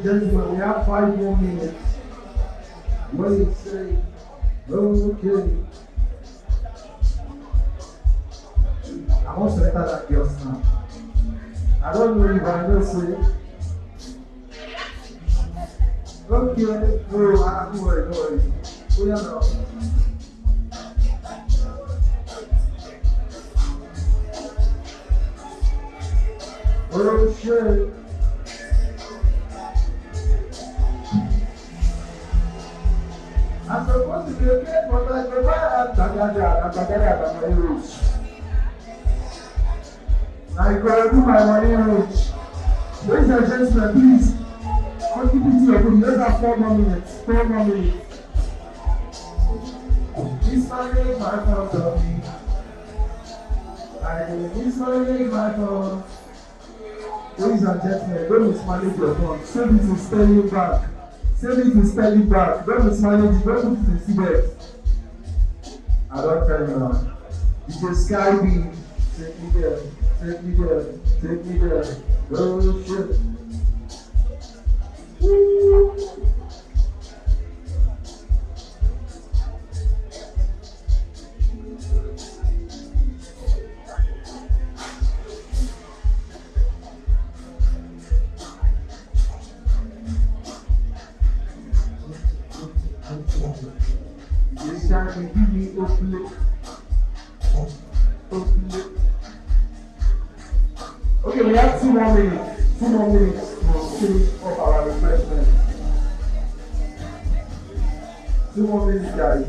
and gentlemen, we have 5 more minutes. What do you say? Okay. I want to enter that girl's now. I don't know if I know say. Okay, no, don't worry, don't worry. Oh yeah, no. Oh shit. I'm supposed to be okay, but I go back and my roots. I go do my money roots. Ladies and gentlemen, please, contribute to your food. Let's have 4 more minutes. 4 more minutes. This money is my fault of me. This money is my fault. Ladies and gentlemen, don't mismanage your phone. Save it to spend it back. Save it to spend it back. Don't mismanage it. Don't put it in cigarettes. I don't tell you now. It's a sky beam. Take me there. Take me there. Take me there. Oh shit. Woo. This time can give me open. Okay, we have 2 more minutes. 2 more minutes to finish up our refreshment. 2 more minutes, guys.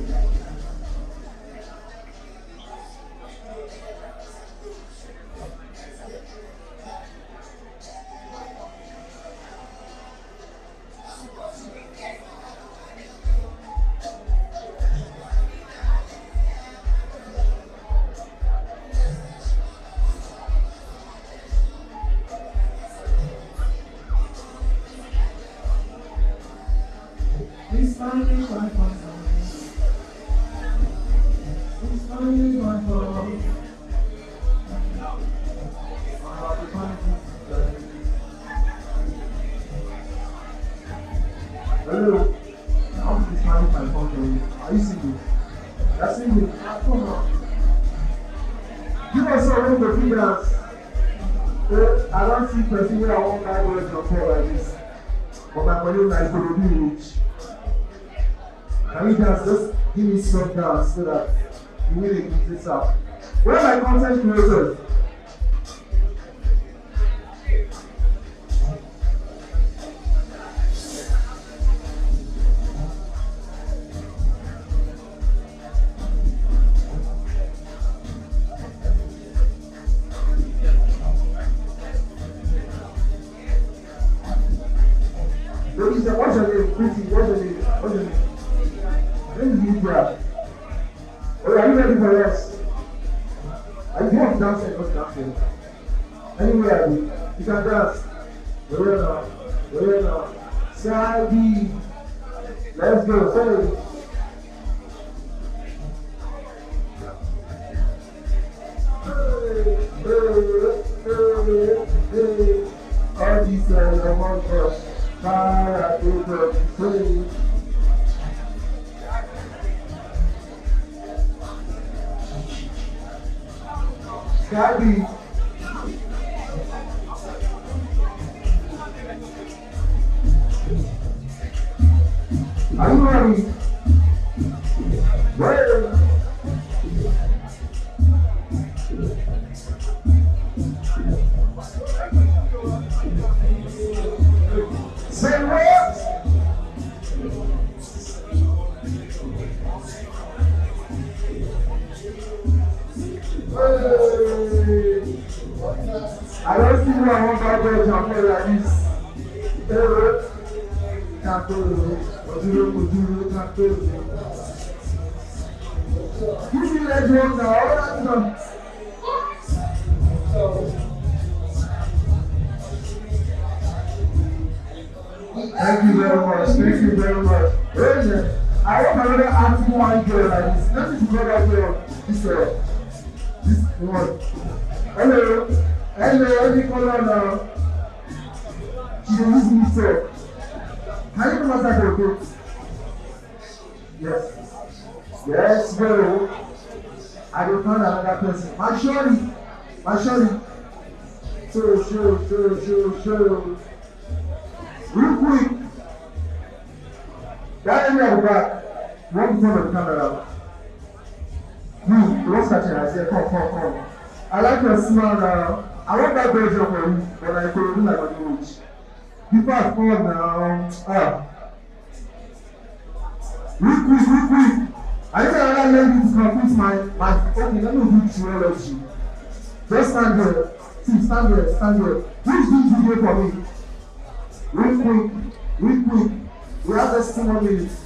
This time is my fault. This time is my fault. Hello. How is this man my phone? Are you singing? That's singing. Come on. Give us some room to fingers. I don't see person where I won't buy words on phone like this. But my money is going to be rich. Can we dance? Just give me some dance so that you really keep this up. Where are my content creators? Ladies, what's your name? Pretty, what's your name? What's your name? When did you grab? Oh, are you ready for us? Are you want dancing? Not dancing. Anywhere, you can dance. Where now? Where now? Sadi. Let's go. Sorry. Hey. All these are among us. Para tudo free. Gabi. Are you ready? Where? Say what? I don't see why I want to go to a like this. You see that joke now? Thank you very much. Thank you very much. I want another ask one girl like this. Let me go that girl. This one. Hello. Hello. Any color now? She dey use me talk. Can you come outside for a bit? Yes. Yes, bro. I will find another person. My shorty. Show. Real quick. That area of the back. One turn of the camera. Don't catch it. I say, come. I like your smile now. I want that version for you, but I could do like a coach. Before I fall now. Real quick. I think another lady to complete my okay, let me do theology. Just stand there. See, stand there. Please do video for me. Real quick. We have just 2 more minutes.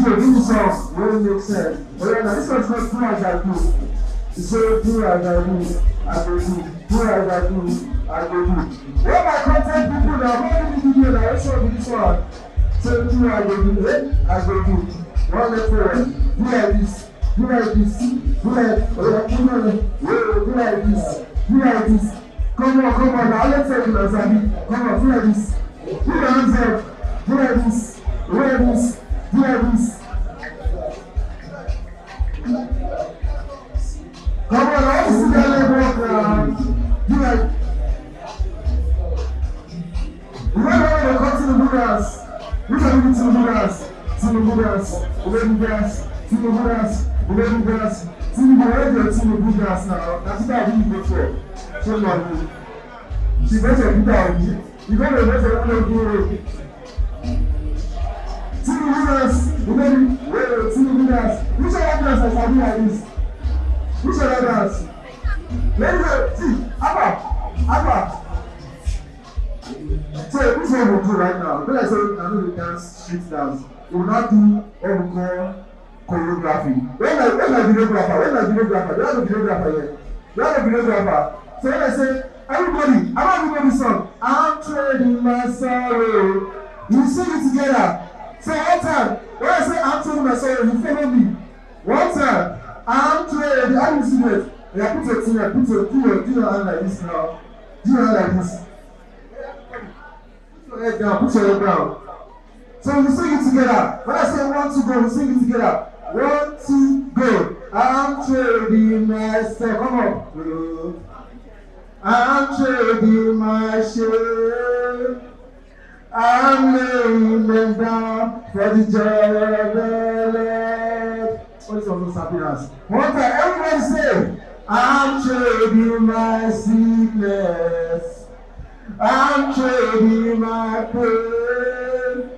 Give me some, will make sense. But then this one's called do as I do. You say do as I do, I go do. Do as I do, I go do. What my content people now, how many video now? Let's show me this one. Say do I go do, I go do. One leg forward, do like this, do like this, do like this. Come on, now let's say it as I do. Come on, do like this. Do your hands up, do like this, do like this. Do like this. Come on, let's see that leg walk now. Do like. Remember when they come to the Buddhas? Which are you to the Buddhas? Tinubu dance. Tinubu dance now. That's what I really go for. So now, she better be down. You gotta better do it. Tinubu dance. Tinubu dance. Which other dance I can do like this? Which other dance? Let me see. Abba. So this one we'll do right now. When I say I know the dance, street dance, we will not do what we call choreography. When my videographer, you have a videographer. So when I say everybody, I want to know this song. I'm trading my sorrow. You sing it together. So one time, when I say I'm trading my sorrow, you follow me. One time, I'm trading. How do you see it? Yeah, put your hand like this now. Do your hand like this. Put your head down. So we sing it together. When I say 1, 2, go, we sing it together. 1, 2, go. I'm trading myself. Come on. I'm trading my shame. I'm laying them down for the joy of the Lord. What is also happiness? One time, everybody say, I'm trading my sickness. I'm trading my pain.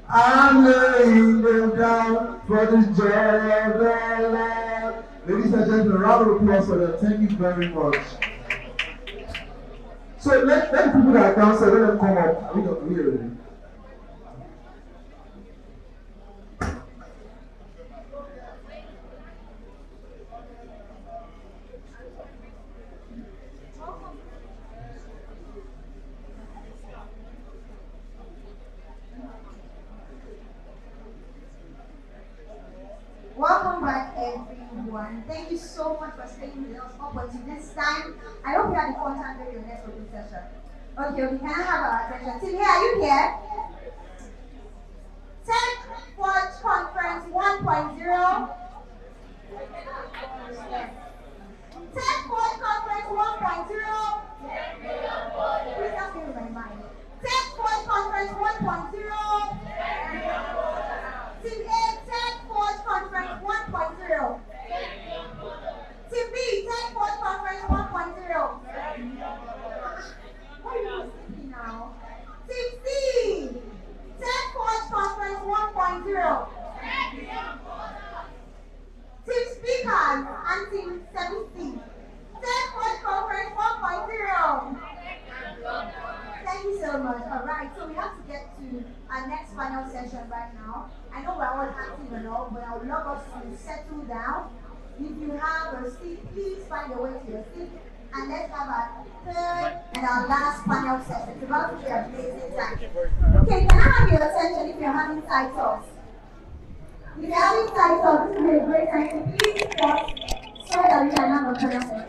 I'm laying them down for the joy of the Lord. Ladies and gentlemen, a round of applause for them. Thank you very much. So let the people that are downstairs, let them come up. Are we ready? Welcome back, everyone. Thank you so much for staying with us up until this time. I hope you had a fun time during your next open session. Okay, we can have our attention. Tim, are you here? Techforge Conference 1.0. Techforge Conference 1.0. Please don't feel my mind. Techforge Conference 1.0. Team A, Techforge Conference 1.0. Team B, Techforge Conference 1.0. What are you thinking now? Team C, Techforge Conference 1.0. Team Speakers and Team 7C, Techforge Conference 1.0. Thank you so much. Alright, so we have to get to our next final session right now. I know we're all active and all, but I would love us to settle down. If you have a seat, please find your way to your seat. And let's have our third and our last panel session. It's about to be an amazing time. Okay, can I have your attention if you're having side talks? If you're having side talks, this will be a great time to please pause so that we can have a panel session.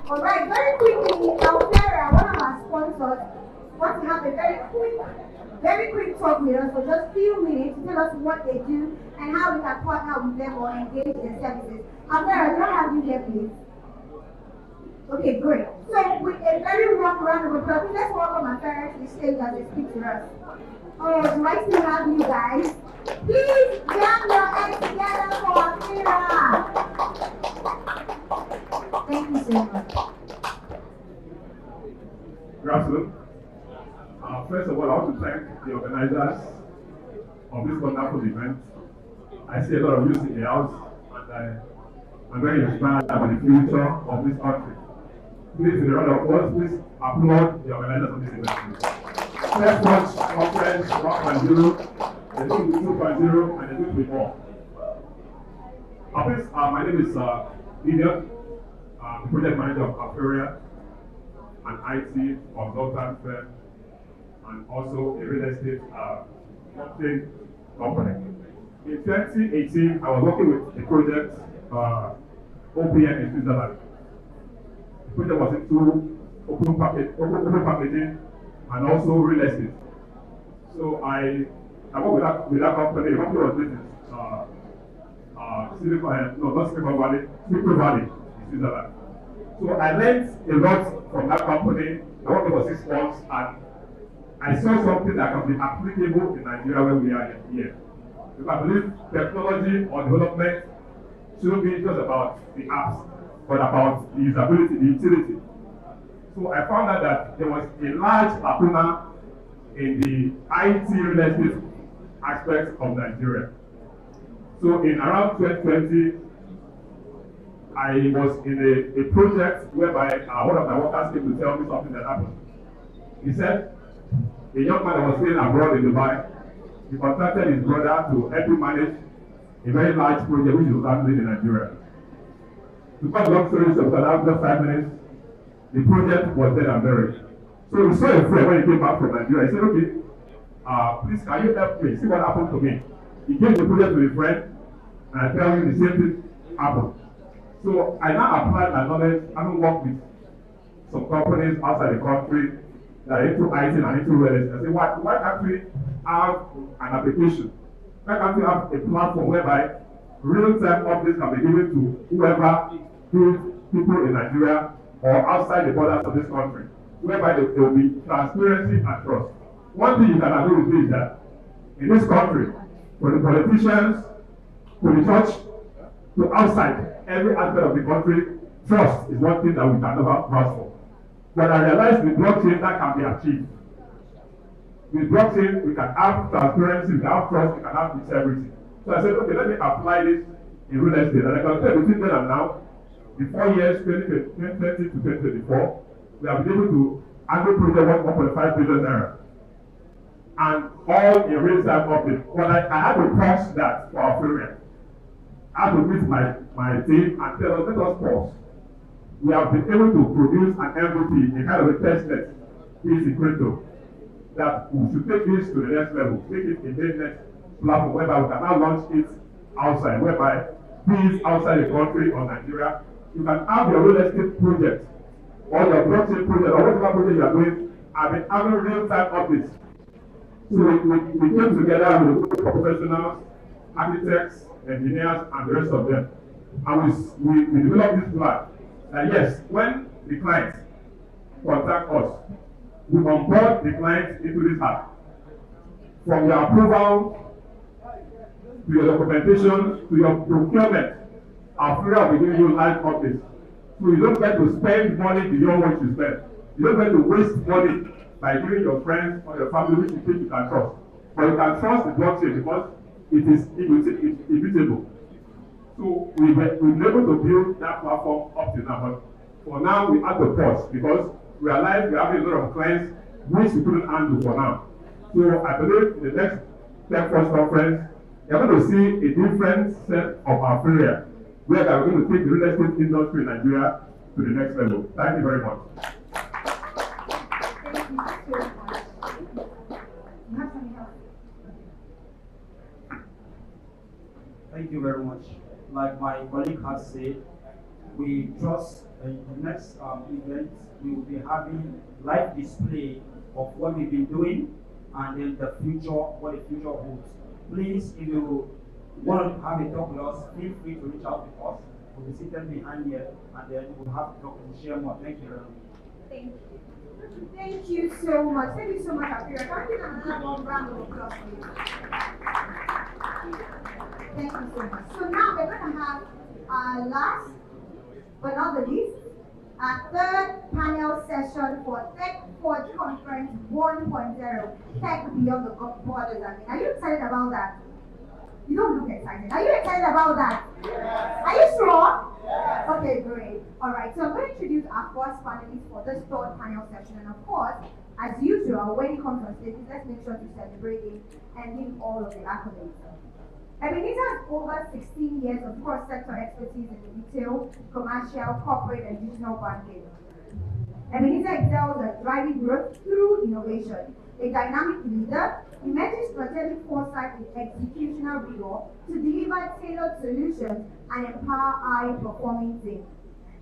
Alright, very quickly, Alfera, one of our sponsors, wants to have a very quick talk with us for just a few minutes to tell us what they do and how we can partner with them or engage in services. Alfera, can I have you here, please? Okay, great. So, with a very warm round of applause, let's welcome Alfera to the stage as they speak to us. Oh, it's nice to have you guys. Please jam your hands together for Alfera. Thank you so much. Good afternoon. First of all, I want to thank the organizers of this wonderful event. I see a lot of youth in the house, and I'm very inspired about the future of this country. Please, in the round of applause, please applaud the organizers of this event. Techforge Conference 1.0, the 2.0, and the 2.4. My name is Lydia. The project manager of Techforge, an IT consultant firm, and also a real estate company. In 2018, I was working with the project OPN in Switzerland. The project was into open packaging and also real estate. So I worked with that company. The company was based in Silicon Valley in Switzerland. So I learned a lot from that company. I worked for 6 months, and I saw something that can be applicable in Nigeria where we are here. Because I believe technology or development shouldn't be just about the apps, but about the usability, the utility. So I found out that there was a large lacuna in the IT real estate aspect of Nigeria. So in around 2020, I was in a project whereby one of my workers came to tell me something that happened. He said a young man that was staying abroad in Dubai, he contacted his brother to help him manage a very large project which he was handling in Nigeria. To cut long story short, after 5 minutes, the project was dead and buried. So he saw a friend when he came back from Nigeria. He said, okay, please can you help me see what happened to me? He gave the project to a friend, and I tell him the same thing happened. So I now applied my knowledge, having worked with some companies outside the country that are into IT and into real estate. I say, why can't we have an application? Why can't we have a platform whereby real-time updates can be given to whoever is people in Nigeria or outside the borders of this country, whereby there will be transparency and trust. One thing you can agree with me is that in this country, for the politicians, to the church, to outside every aspect of the country, trust is one thing that we can never pass for. But I realized with blockchain that can be achieved. With blockchain, we can have transparency, we can have trust, we can have integrity. So I said, okay, let me apply this in real estate. And I can tell between then and now, the 4 years, 2020 to 2024, we have been able to handle project worth 1.5 billion naira. And all in real time update. But I had to pause that for our period. I had to meet my team and tell us, let us pause. We have been able to produce an MVP, a kind of a test net, is in crypto, that we should take this to the next level, make it a mainnet platform whereby we can now launch it outside, whereby things outside the country or Nigeria, you can have your real estate project or your blockchain project or whatever project you are doing, and having real-time updates. So we came together with a group of professionals, architects, engineers, and the rest of them. And we developed this plan that yes, when the client contact us, we onboard the client into this app. From your approval, to your documentation, to your procurement, our Flora will give you live updates. So you don't get to spend money beyond what you spend. You don't get to waste money by giving your friends or your family which you think you can trust. But you can trust the blockchain because it is immutable. So we've been able to build that platform up to now. But for now, we had to pause because we realized we have a lot of clients which we couldn't handle for now. So I believe in the next Techforge conference, you're going to see a different set of our failure. where we're going to take the real estate industry in Nigeria to the next level. Thank you very much. Thank you so much. You have something else? Thank you very much. Like my colleague has said, we trust in the next event we will be having live display of what we've been doing and then the future, what the future holds. Please, if you want to have a talk with us, feel free to reach out to us. We'll be seated behind here and then we'll have to talk and share more. Thank you very much. Thank you. Thank you so much. Thank you so much, Afira. Can I give another one round of applause for you? Thank you so much. So now we're going to have our last but not the least, our third panel session for Techforge Conference 1.0, Tech Beyond the Borders. I mean, are you excited about that? You don't look excited. Are you excited about that? Yes. Are you sure? Yes. Okay, great. All right, so I'm going to introduce our first panelist for this third panel session. And of course, as usual, when he comes on stage, let's make sure to celebrate him and give him all of the accolades. Ebenezer has over 16 years of cross-sector expertise in retail, commercial, corporate, and digital banking. Ebenezer excels at driving growth through innovation. A dynamic leader, he manages strategic foresight with executional rigor to deliver tailored solutions and empower high-performing teams.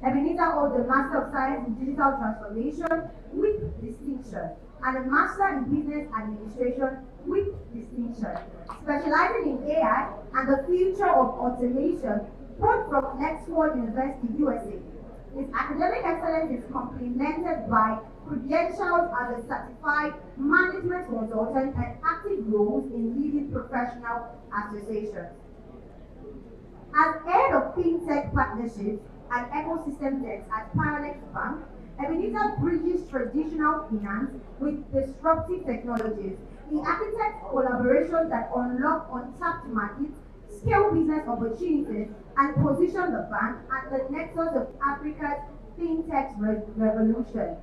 Ebenezer holds a Master of Science in Digital Transformation with distinction and a Master in Business Administration with distinction, specializing in AI and the future of automation, both from Techforge University, USA. His academic excellence is complemented by credentials as a certified management consultant and active roles in leading professional associations. As head of FinTech partnerships and ecosystem tech at Parallax Bank, Ebenezer bridges traditional finance with disruptive technologies. He architects collaborations that unlock untapped markets, scale business opportunities, and position the bank at the nexus of Africa's fintech revolution.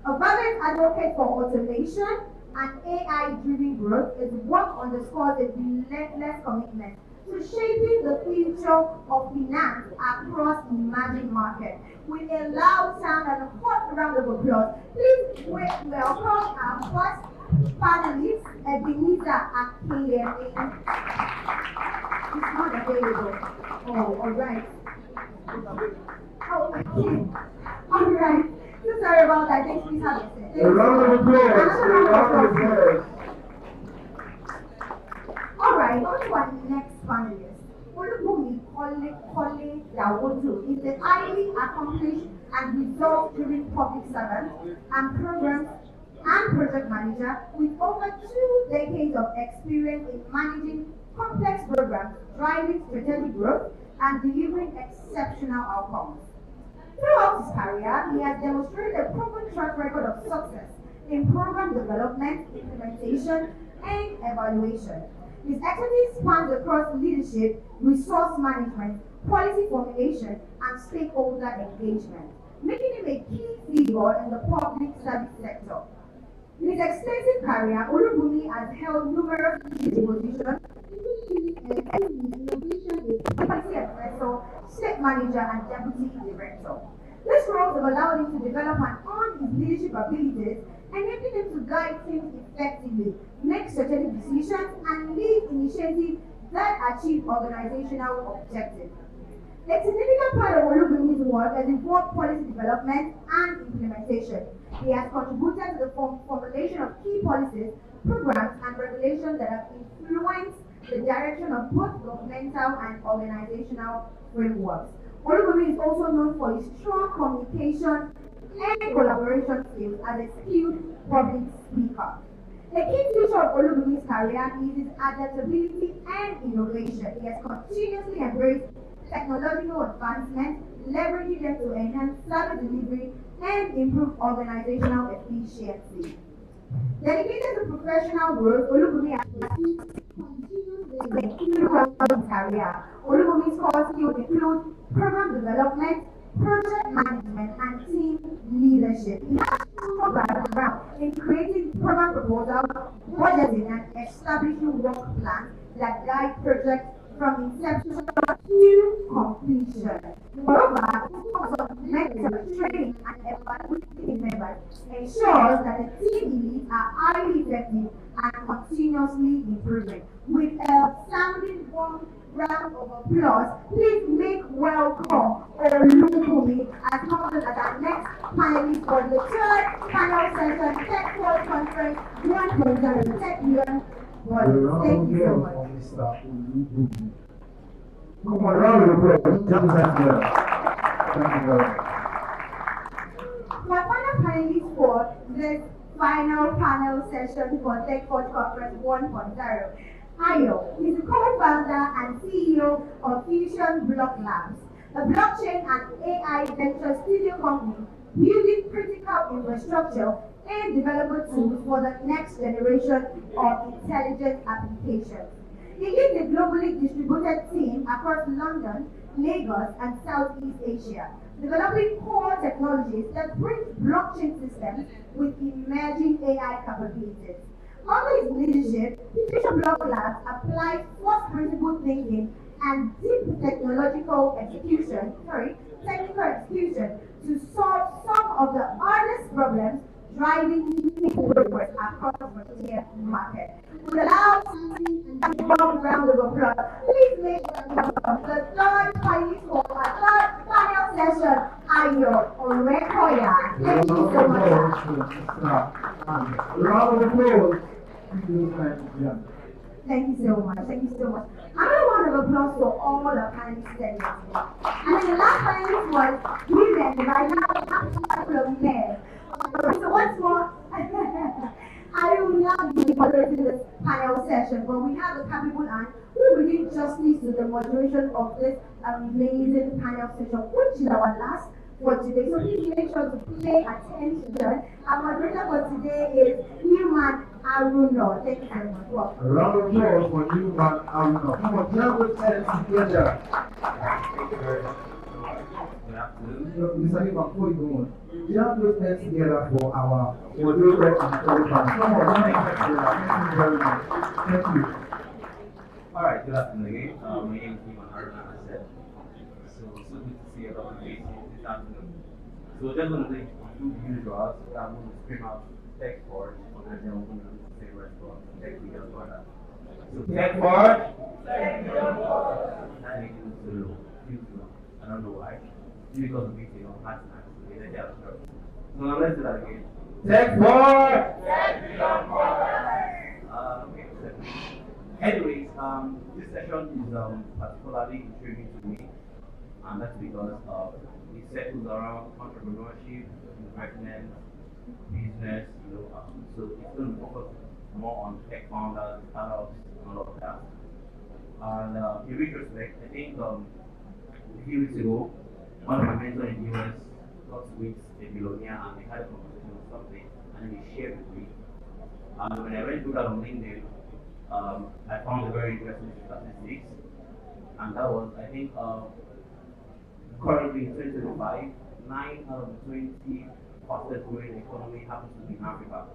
A fervent advocate for automation and AI-driven growth, his work underscores a relentless commitment to shaping the future of finance across emerging markets. With a loud sound and a hot round of applause, please welcome our first panelist, Ebenezer Akeyemi. He's not available. Oh, all right. Oh, okay. All right. So sorry about that. Thanks, please have a seat. A round of applause. A round of applause. All right, on to our next panelist. Olubunmi Kole Dawodu is a highly accomplished and results-driven public servant and program and project manager with over 2 decades of experience in managing complex programs, driving strategic growth, and delivering exceptional outcomes. Throughout his career, he has demonstrated a proven track record of success in program development, implementation, and evaluation. His expertise spans across leadership, resource management, policy formulation, and stakeholder engagement, making him a key figure in the public service sector. In his extensive career, Olubunmi has held numerous leadership positions, including innovation, policy advisor, state manager, and deputy director. These roles have allowed him to develop and hone his leadership abilities, enabling him to guide teams effectively, make strategic decisions, and lead initiatives that achieve organizational objectives. A significant part of Olubunmi's work has involved policy development and implementation. He has contributed to the formulation of key policies, programs, and regulations that have influenced the direction of both governmental and organizational frameworks. Olubunmi is also known for his strong communication and collaboration skills as a skilled public speaker. A key feature of Olubunmi's career is his adaptability and innovation. He has continuously embraced technological advancements, leveraging them to enhance service delivery and improve organizational efficiency. Dedicated to professional growth, Olubunmi has continued his career. Olubunmi's core skills include program development, project management, and team leadership. He has a strong background in creating program proposals, budgeting, and establishing work plans that guide projects from inception to completion. Moreover, the focus of mentor training and evaluating members ensures that the team elites are highly effective and continuously improving. With a sounding warm round of applause, please make welcome Olukumi as comes as our next panelist for the third panel session, Techforge Conference 1.0 Tech Beyond Borders. Thank you so much. Come on, round of applause. Thank you very much. My final panelist for this final panel session for Techforge Conference 1.0, Ayo is the co-founder and CEO of Fusion Block Labs, a blockchain and AI venture studio company building critical infrastructure and developer tools for the next generation of intelligent applications. He leads a globally distributed team across London, Lagos, and Southeast Asia, developing core technologies that bridge blockchain systems with emerging AI capabilities. Under his leadership, Fusion Block Labs applies first principle thinking and deep technical execution to solve some of the hardest problems driving meaningful progress across the frontier market. With a loud and warm round of applause, please make welcome the third panelist for our third panel session, Ayo Orekoya. Thank you so much. Round of applause. Thank you so much. Thank you so much. Another round of applause for all the panelists that are here. And then the last panelist was women, right now we have a couple of men. So what's more, I will not be moderating this panel session, but we have a capable and who will do justice to the moderation of this amazing panel session, which is our last for today. So please make sure to pay attention. Our moderator for today is Newman Aruno. Thank you very much. Welcome. A round of applause for Newman Aruno. Come on, jam those hands together. Good afternoon. Mr. Newman, before you go on, jam those hands together for our moderator and fellow panel. Come on, jam those hands together. Thank you very much. Thank you. Alright, good afternoon again. My name is Newman Aruno, as I said. So good to see a lot of faces this afternoon. So just going to do the usual. So I'm going to scream out Techforge, and then I'm going to say the rest of Tech Beyond Borders. So Techforge. That makes it so low. I don't know why. Because of meeting on last night. So they have to. So now let's do that again. Techforge. Okay. Anyways, this session is particularly intriguing to me, and that's because it circles around entrepreneurship, investment, business, so it's going to focus more on tech founders, startups, and all of that. And in retrospect, I think a few weeks ago, one of my mentors in the US got to meet a billionaire and they had a conversation or something, and he shared with me. And when I went through that on LinkedIn, I found a very interesting statistics, and that was, I think, currently in 2025, 9 out of the 20 fastest growing economy happens to be in Africa.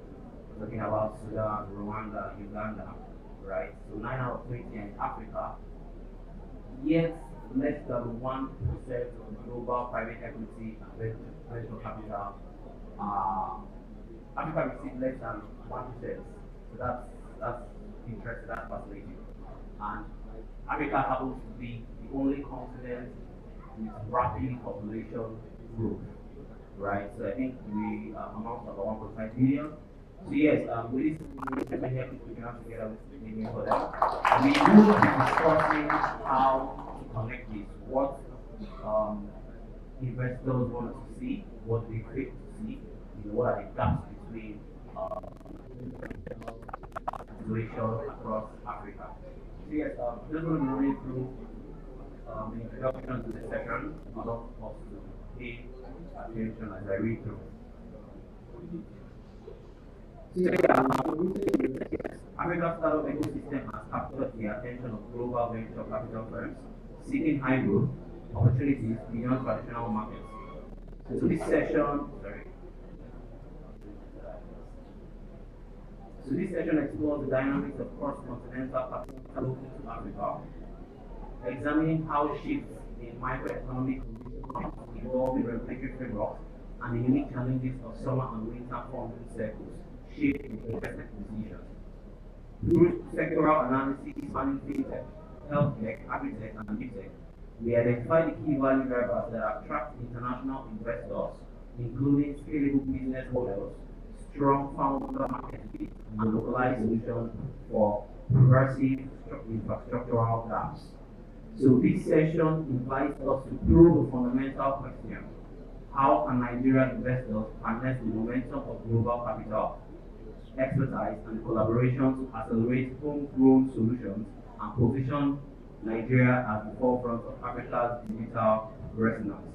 We're talking about Sudan, Rwanda, Uganda, right? So 9 out of 20 are in Africa, yet less than 1% of the global private equity and venture capital. Africa receives less than 1%. So that's interesting, that's fascinating. And Africa happens to be the only continent with rapid population growth, right? So I think we amount to about 1.5 billion. So yes, with this many people we can have together with me for that. We will be discussing how to connect this, what investors want to see, what they fail to see, what are the gaps between situation across Africa. So yes, just going to be running through the introduction to this session. A lot of to pay attention as I read through. So yeah, Africa's startup ecosystem has captured the attention of global venture capital firms seeking high growth opportunities beyond traditional markets. So this session, So this session explores the dynamics of cross-continental capital flow into Africa, examining how shifts in microeconomic conditions involve the regulatory framework and the unique challenges of summer and winter funding cycles shape investment decisions. Through sectoral analysis spanning fintech, healthtech, agritech, and deep tech, we identify the key value drivers that attract international investors, including scalable business models, strong founder market fit, and localized solutions for progressive infrastructural gaps. So this session invites us to probe a fundamental question: how can Nigerian investors harness the momentum of global capital, expertise, and collaboration to accelerate homegrown solutions and position Nigeria at the forefront of Africa's digital resonance?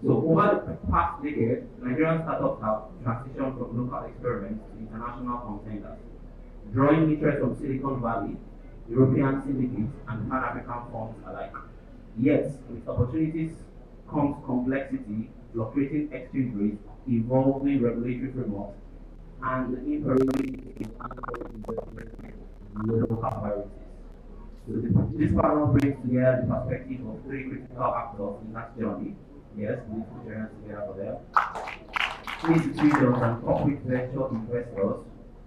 So over the past decade, Nigerian startups have transitioned from local experiments to international contenders, drawing interest from Silicon Valley, European syndicates, and Pan-African funds alike. Yet, with opportunities comes complexity, fluctuating exchange rates, evolving regulatory frameworks, and the imperability of local priorities. So this panel brings together the perspective of three critical actors in that journey. Yes, we put your hands together for them. Institutions and corporate venture investors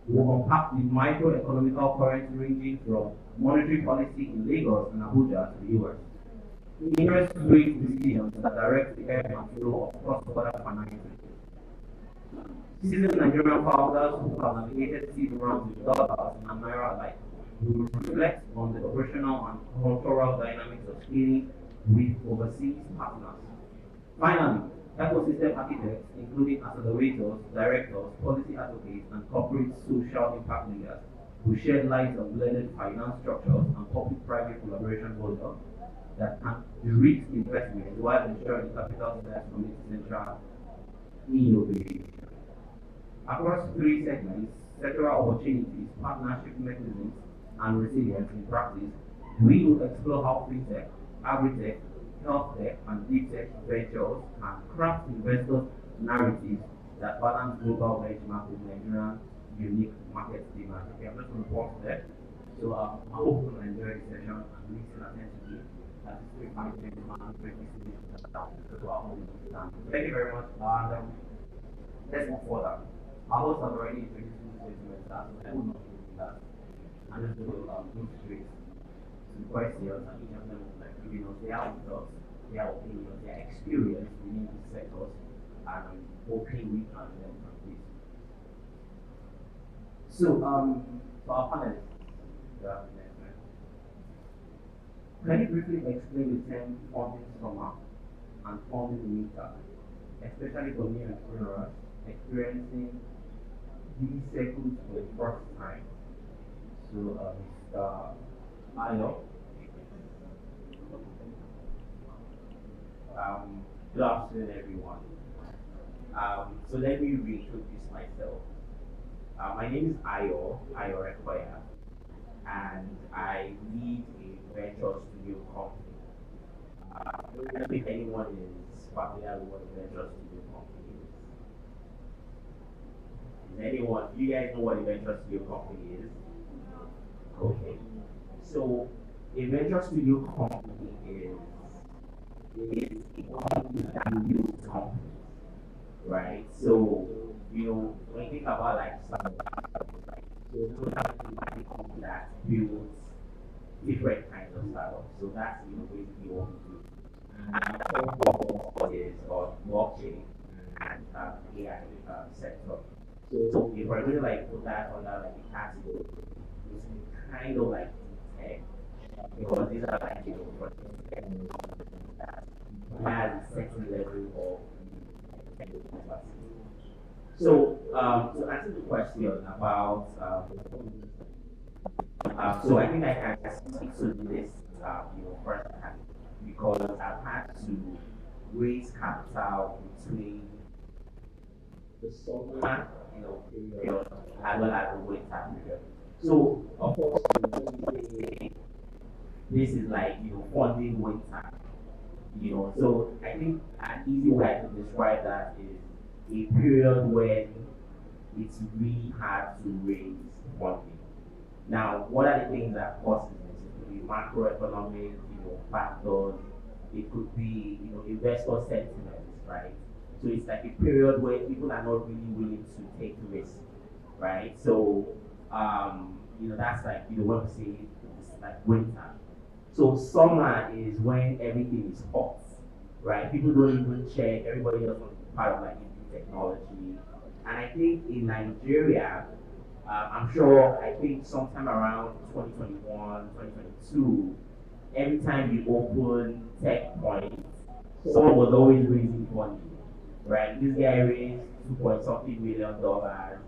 who unpack the microeconomical currents ranging from monetary policy in Lagos and Abuja to the US. Interest rate decisions that direct the ebb and flow of cross-border financing. Seasoned Nigerian founders who have navigated seed rounds with dollars and naira alike will reflect on the operational and cultural dynamics of scaling with overseas partners. Finally, ecosystem architects, including accelerators, directors, policy advocates, and corporate social impact leaders, who shed light on blended finance structures and public-private collaboration models that can de-risk investment while ensuring capital steps from its central innovation. Across three segments, sectoral opportunities, partnership mechanisms, and resilience in practice, we will explore how fintech, agritech, health tech, and deep tech ventures can craft investors' narratives that balance global benchmark with Nigerian unique market demand. Okay, I'm just going to pause there. So I hope you enjoy the session and listen attentively as it's very fun and very easy to our home. Thank you very much. And let's move further. Our host has already introduced me to the start, so I will not do that. I'm just going to move straight to the questions, and each of them will like giving us their thoughts, their opinions, their experience within these sectors, and hoping we can learn from this. So, for our panelists, can you briefly explain the term funding summer and funding winter, especially for new entrepreneurs experiencing these cycles for the first time? So, Mr. Ayo. Good afternoon, everyone. So let me reintroduce myself. My name is Ayo Requoya, and I lead a venture studio company. I don't know if anyone is familiar with what a venture studio company is. Is anyone, do you guys know what a venture studio company is? Okay. So a venture studio company is a company that builds companies, right? So, when you think about like startups, right? So those are the company that builds different kinds of startups. So that's basically what we do. And Techforge is on blockchain and AI sector. So if we're going to like put that under like a category, it's kind of like tech, because these are like for tech that has a certain level of technical capacity. So to answer the question about so I think I can speak to this firsthand, because I've had to raise capital between the summer period as well as the winter period. So of course this is like funding winter. So I think an easy way to describe that is a period when it's really hard to raise funding. Now, what are the things that causes this? be macroeconomic, factors. It could be, investor sentiments, right? So it's like a period where people are not really willing to take risks, right? So, that's like, when we say it's like winter. So summer is when everything is hot, right? People don't even check. Everybody just wants to be part of like new technology. And I think in Nigeria, I'm sure, I think sometime around 2021, 2022, every time you open Techforge, someone was always raising money, right? This guy raised 2 point something million dollars,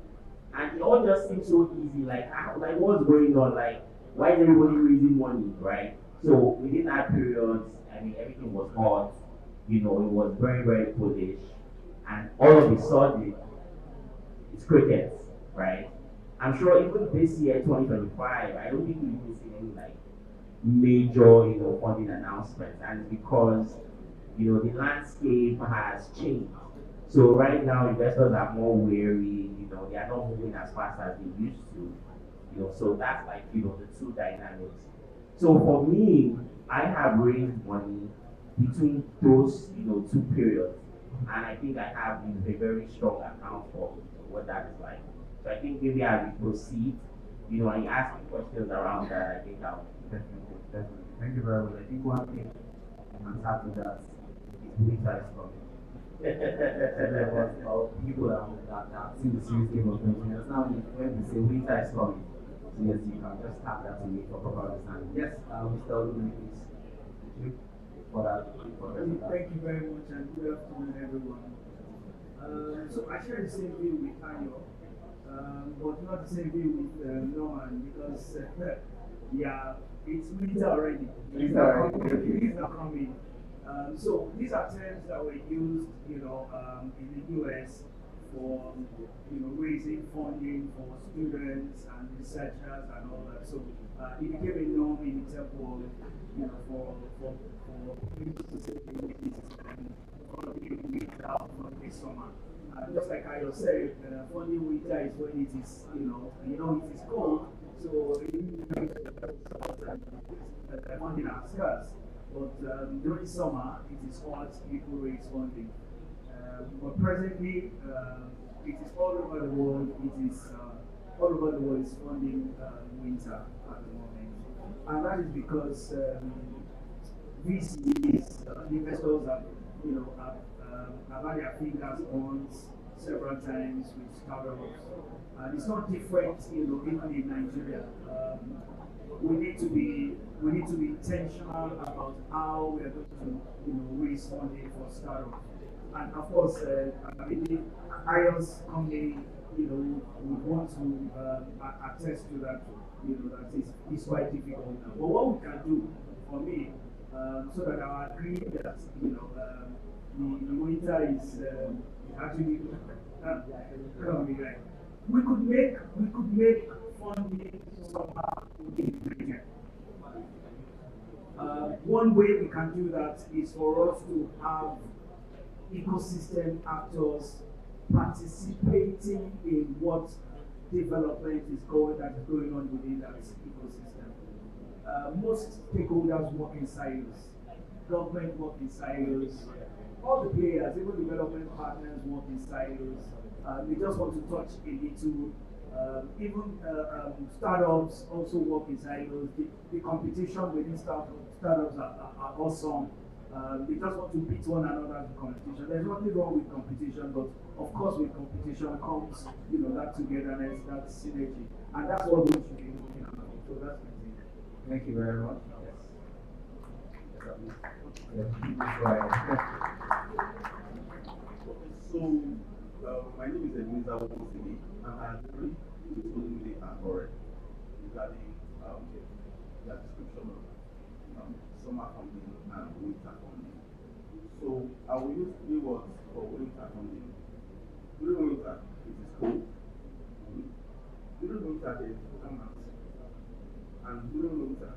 and it all just seems so easy. Like, like what's going on? Like, why is everybody raising money, right? So within that period, I mean, everything was hot. It was very, very bullish, and all of a sudden, it's crickets, right? I'm sure even this year, 2025, I don't think we've even seen any like major, funding announcements, and it's because, the landscape has changed. So right now, investors are more wary. They are not moving as fast as they used to. So that's like, the two dynamics. So for me, I have raised money between those, two periods, and I think I have a very strong account for what that is like. So I think maybe I will proceed, and you ask me questions around that. I think I'll Definitely, definitely. Thank you very much. I think one thing I'm happy that is winter is coming. About people that see the series Game of Thrones. Now, when we say winter is coming, so yes, you can just tap that to me for proper understanding. Yes, Mr. Olumi, please. For that. Thank you very much, and good afternoon, everyone. So I share the same view with Ayo, but not the same view with Norman, because yeah, it's winter already. It's not coming. It's not coming. So these are terms that were used, in the US for, raising funding for students and researchers and all that. So it became a norm in the tech world, for people to say funding winter from this summer. Just like I said, funding winter is when it is, it is cold. So funding are scarce. But during summer, it is hot, people raise funding. But presently, it is all over the world. It is all over the world is funding winter at the moment, and that is because VCs, investors have, have had their fingers on several times with startups, and it's not different, even in Nigeria. We need to be intentional about how we are going to, raise funding for startups. And of course, I believe IOS company, would want to attest to that, that is quite difficult now. But what we can do, for me, so that I agree that, the winter is actually coming, right? We could make funding somehow in one way we can do that is for us to have ecosystem actors participating in what development is going on within that ecosystem. Most stakeholders work in silos. Government work in silos. All the players, even development partners, work in silos. They just want to touch a little. Even startups also work in silos. The competition within startups are awesome. They just want to beat one another in competition. There's nothing wrong with competition, but of course with competition comes, that togetherness, that synergy. And that's what we should be looking at. So that's my thing. Thank you very much. Yes. So, my name is Ebenezer Wokosini, and I agree with Olumide and Ore regarding their description of summer funding and winter funding. So, I will use 3 words for winter funding. During winter, it is cold. During winter, there is climate. And during winter,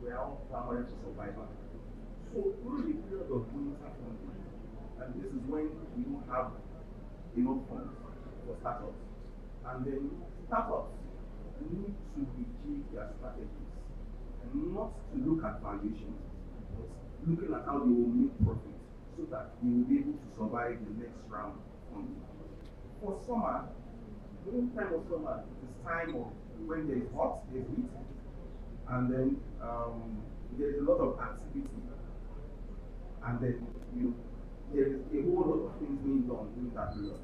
we are all clamoring for survival. So during the period of winter funding, and this is when we don't have enough funds for startups, and then startups need to rejig their strategies not to look at valuation, but looking at how they will make profit so that they will be able to survive the next round funding. For summer, during time of summer, it is time of when there is hot, there is heat, and then there is a lot of activity, and then there is a whole lot of things being done during that period.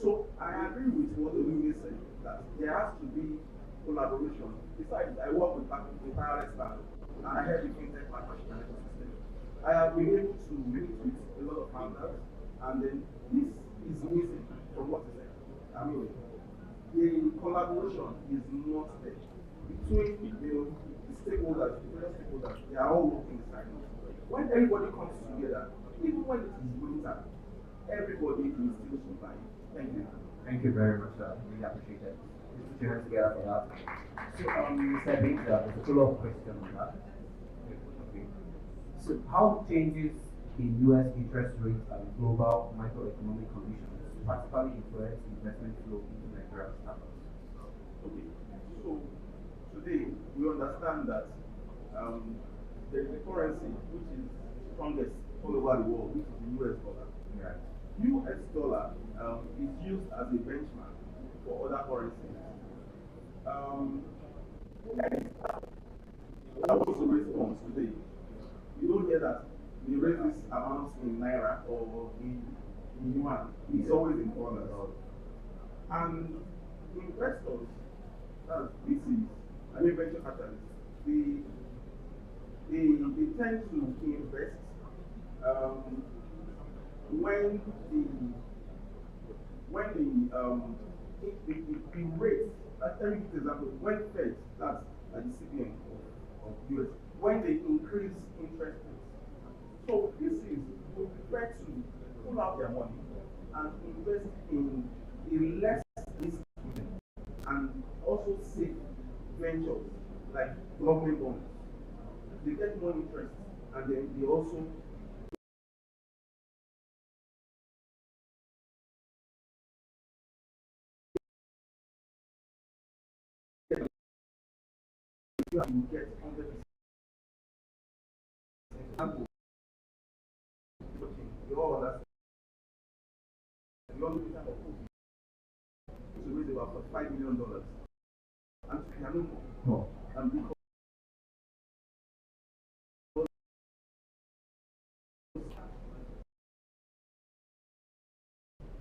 So I agree with what Olivia said, that there has to be collaboration. Besides, I work with parallel staff, and I help with fintech partnership and ecosystem. I have been able to meet with a lot of partners, and then this is missing from what is said. I mean, the collaboration is not there between the stakeholders, the various stakeholders. They are all working silently. When everybody comes together, even when it is winter, everybody will still survive. Thank you. Thank you very much, really appreciate it. Let's put your hands together for that. So, Mr. Bing, there's a follow-up question on that. Okay. So, how changes in US interest rates and global microeconomic conditions practically influence investment flow into Nigerian startups? Okay. So, today we understand that there is a currency which is strongest all over the world, which is the US dollar. Right. US dollar is used as a benchmark for other currencies. That was the response today. You don't hear that they raise this amount in naira or in yuan. It's always in dollars. And investors, that's VCs, venture capitalists, they tend to invest the rate, let me give an example, when Fed, that's like the CBN of US, when they increase interest rates. So this is, we prefer to pull out their money and invest in a less risky and also safe ventures like government bonds. They get more interest, and then they also you get 100%. You all understand. You all look at the food to raise about $5 million, and they are no more. And because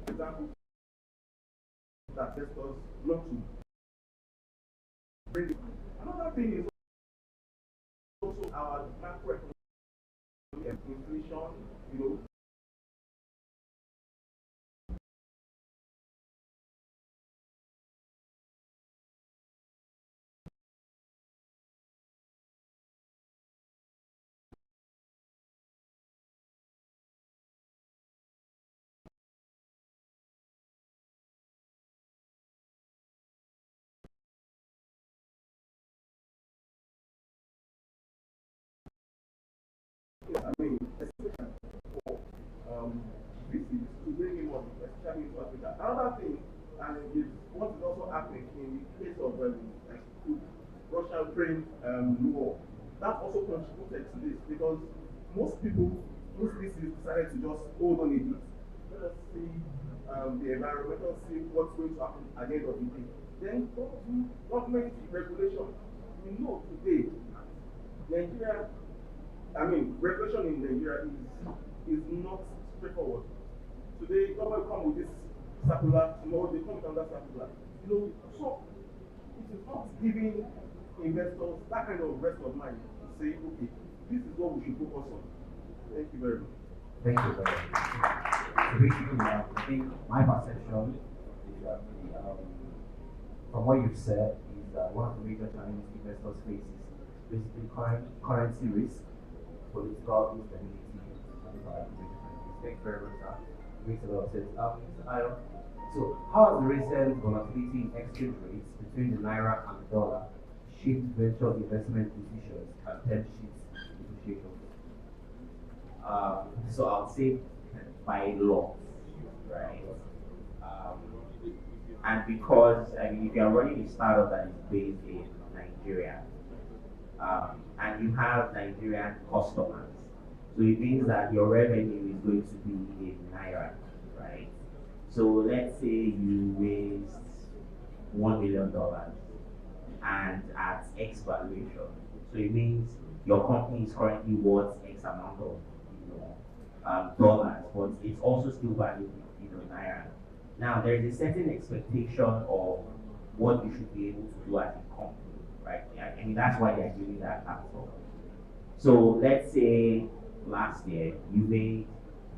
example that investors not to bring it. Another thing is also our macroeconomic inflation, especially for VCs to bring in money, especially into Africa. Another thing, and is what is also happening in the case of Russia-Ukraine war, that also contributed to this because most VCs decided to just hold on a bit. Let us see the environment, let us see what's going to happen at the end of the day. Then go to government regulation. We know today, regulation in Nigeria is not straightforward. Today, government come with this circular, tomorrow they come with another circular. So it is not giving investors that kind of rest of mind to say, okay, this is what we should focus on. Thank you very much. Thank you very much. So basically, I think my perception is that from what you've said is that one of the major challenges investors face is basically currency risk, political instability, and thank you very much, sir. Makes a lot of sense. Mr. Ayo, so how has the recent volatility in exchange rates between the naira and the dollar shaped venture investment decisions and term sheets negotiations? So I would say by law, right? And because if you are running a startup that is based in Nigeria, and you have Nigerian customers. So it means that your revenue is going to be in naira, right? So let's say you raised $1 million and at X valuation. So it means your company is currently worth X amount of dollars, but it's also still valued naira. Now there is a certain expectation of what you should be able to do as a company, right? I mean that's why they're giving that capital. So let's say last year you made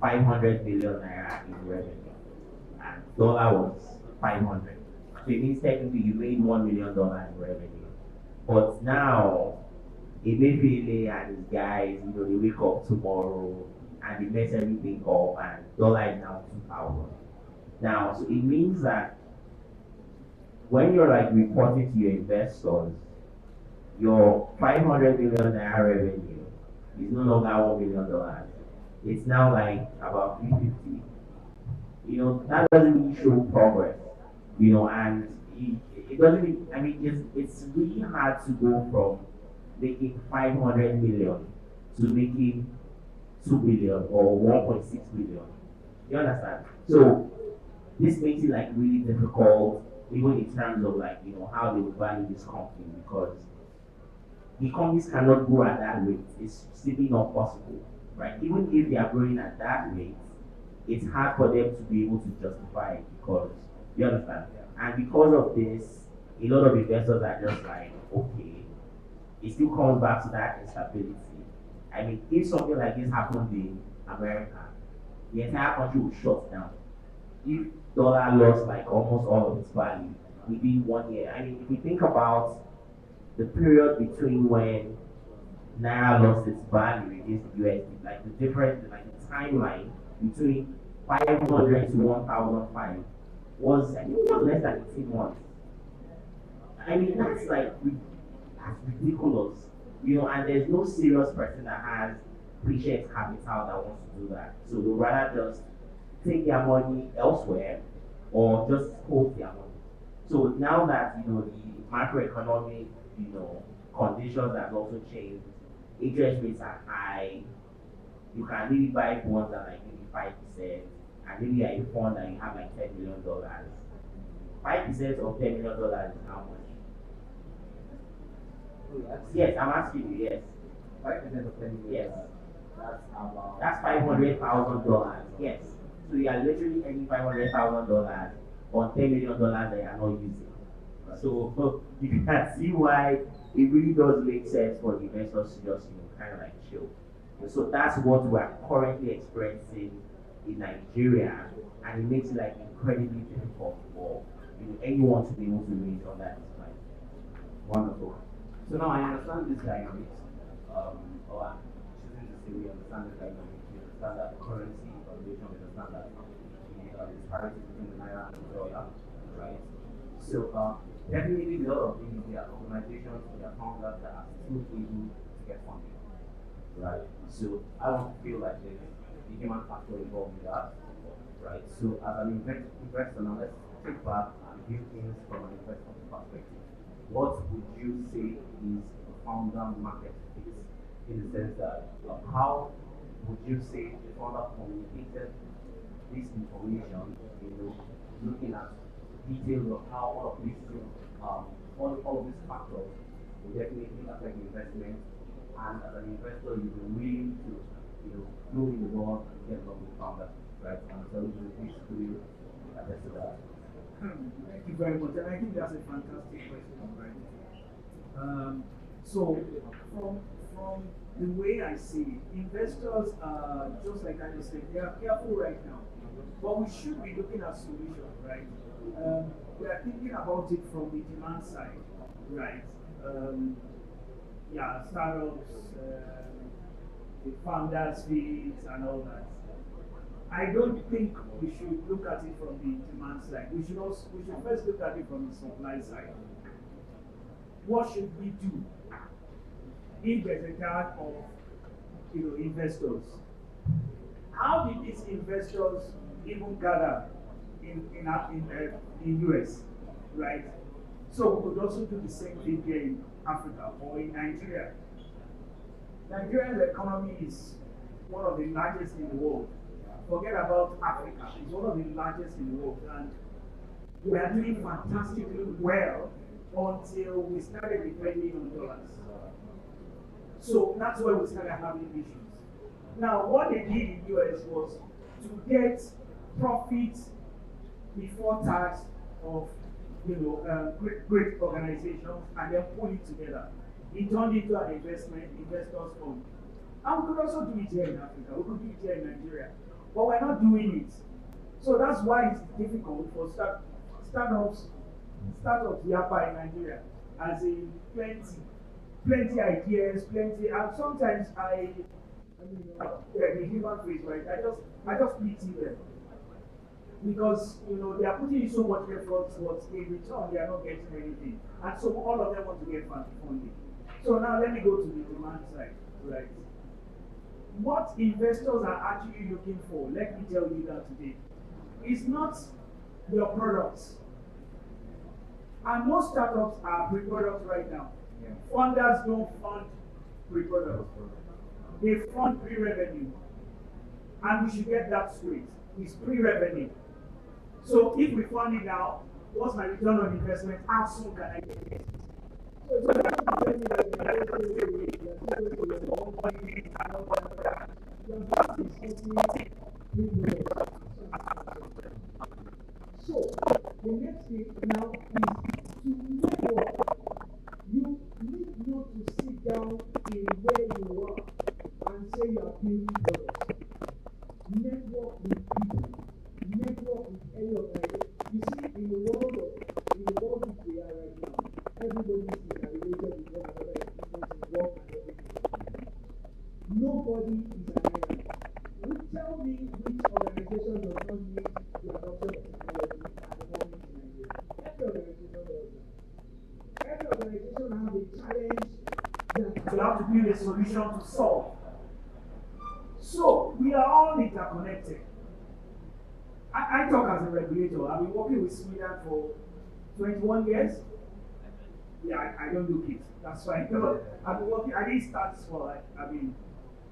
500 million naira in revenue, and dollar was 500. So it means technically you made $1 million in revenue. But now, Emefiele and his guys, they wake up tomorrow and they mess everything up, and dollar is now 2,000. Now, so it means that when you're like reporting to your investors, your 500 million naira revenue is no longer $1 million. It's now like about 350. That doesn't really show progress. And it doesn't. I mean, it's really hard to go from making 500 million to making 2 billion or 1.6 billion. You understand? So this makes it like really difficult, even in terms of like how they would value this company, because the companies cannot grow at that rate. It's simply not possible, right? Even if they are growing at that rate, it's hard for them to be able to justify it, because you understand. And because of this, a lot of investors are just like, okay, it still comes back to that instability. I mean, if something like this happened in America, the entire country would shut down. If dollar lost like almost all of its value within 1 year, I mean, if we think about the period between when Naira lost its value against the USD, like the difference, like the timeline between 500 to 1,005 was, I think, less than 18 months. I mean, that's ridiculous, and there's no serious person that has patient capital that wants to do that. So they'd rather just take their money elsewhere or just hold their money. So now that, the macroeconomic, conditions have also changed, interest rates are high, you can really buy bonds at like maybe 5%, and maybe you're a fund and you have like $10 million. 5% of $10 million is how much? Yes, I'm asking you, yes. 5% of 10 million. Yes. That's $500,000. Yes. So you are literally earning $500,000 on $10 million that you are not using. So you can see why it really does make sense for the investors to just kind of like chill. So that's what we are currently experiencing in Nigeria, and it makes it like incredibly difficult for anyone to be able to raise on that time. Wonderful. So now I understand this dynamics, or I'm choosing to say we understand the dynamics. We understand that the currency valuation, we understand that the disparity between the naira and the dollar, right? So definitely a lot of things, there are organizations, there are founders that are still able to get funding, right? So I don't feel like there's the human factor involved in that, right? So as an investor, now let's take back and view things from an investor's perspective. What would you say is the founder market fit, in the sense that how would you say the founder communicated this information, looking at details of how all of these all of these factors will definitely affect the investment, and as an investor you've been willing to go in the door and get along with the founder, right? And so this will attest to that. Thank you very much. And I think that's a fantastic question, right? So from the way I see it, investors are just like I just said, they are careful right now. But we should be looking at solutions, right? We are thinking about it from the demand side, right? Startups, the founders' fees and all that. I don't think we should look at it from the demand side. We should first look at it from the supply side. What should we do if there's a dearth of investors? How did these investors even gather in US, right? So we could also do the same thing here Africa or in Nigeria. Nigeria's economy is one of the largest in the world. Forget about Africa, it's one of the largest in the world. And we are doing fantastically well until we started depending on dollars. So that's why we started having issues. Now, what they did in the US was to get profit before tax of great organizations and then pull it together. It turned into an investors fund. And we could also do it here in Africa, we could do it here in Nigeria, but we're not doing it. So that's why it's difficult for startups yapa in Nigeria, as in plenty ideas, and sometimes the human face, right? I just pity them. Because they are putting in so much effort, but in return they are not getting anything. And so all of them want to get funding. So now let me go to the demand side, right? What investors are actually looking for, let me tell you that today, is not your products. And most startups are pre-products right now. Yeah. Funders don't fund pre-products. They fund pre-revenue. And we should get that straight. It's pre-revenue. So if we fund it now, what's my return on investment? How soon can I get it? So the next thing now is to network. You need not to sit down in where you are and say you are building products. Network with people. Network with any organization. You see, in the world which we are right now, everybody is related with one another in business, in work, and everything. Nobody is an island. Tell me which organization does not need the adoption of technology at the moment in Nigeria. Every organization does that. Every organization has a challenge that you have to build a solution to solve. So we are all interconnected. I talk as a regulator. I've been working with Sweden for 21 years. Yeah, I don't look it. That's fine. No, I've been working. I didn't start small.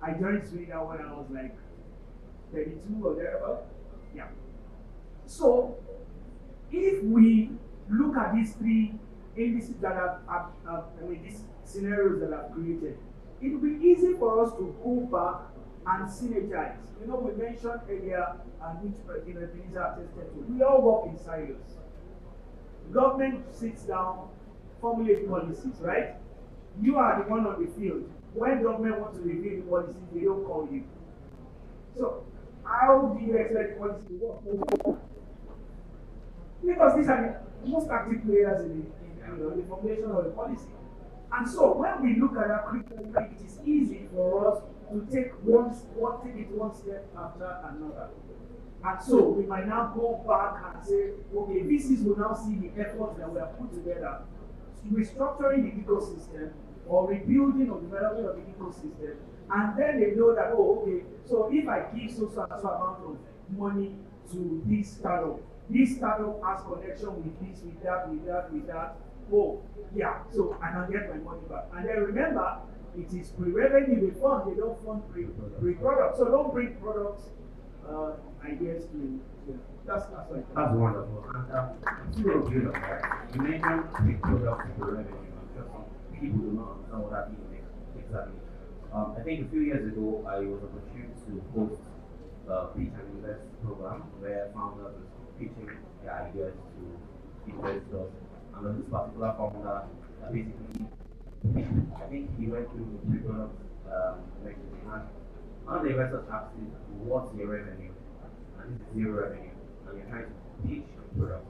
I joined Sweden when I was like 32 or thereabout. Yeah. So if we look at these three indices that these scenarios that I've created, it will be easy for us to go back and synergize. We mentioned earlier, and which Ebenezer attested to, we all work in silos. Government sits down, formulate policies, right? You are the one on the field. When government wants to review the policies, they don't call you. So, how do you expect the policy to work? Because these are the most active players in the formulation of the policy. And so, when we look at that critically, it is easy for us to take it one step after another. And so we might now go back and say, okay, VCs will now see the efforts that we have put together, restructuring the ecosystem or rebuilding or developing of the ecosystem, and then they know that, oh, okay, so if I give so amount of money to this startup has connection with this, with that. Oh, yeah, so I can get my money back. And then remember, it is pre-revenue they fund, they don't fund pre-product. So don't bring products ideas to that's right. That's wonderful. And I'm still agree on that. You mentioned pre-product pre-revenue. I'm sure some people do not understand what that means exactly. I think a few years ago I was opportunity to host a Pitch and Invest program where founders were pitching their ideas to investors. And on this particular founder, basically, I think he went through the pre-product mechanism. And one of the investors asked him, what's your revenue? And this is zero revenue. And you're trying to pitch your product.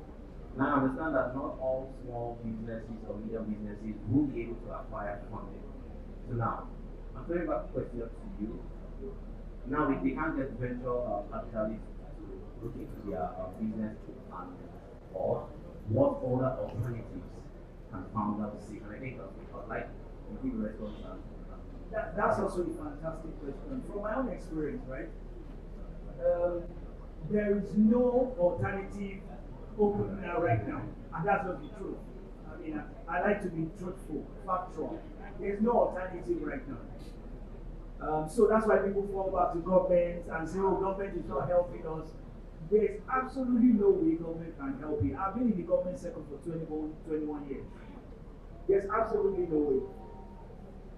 Now I understand that not all small businesses or medium businesses will be able to acquire funding. So now, I'm throwing back the question to you. Now, if they can't get venture capitalists to look into their business and or what other alternatives can founders seek? And I think I'd like to give a response to that. That's also a fantastic question. From my own experience, right? There is no alternative open right now, and that's not the truth. mean, I like to be truthful, factual. There's no alternative right now. So that's why people fall back to government and say, oh, government is not helping us. There's absolutely no way government can help you. I've been in the government sector for 21 years. There's absolutely no way.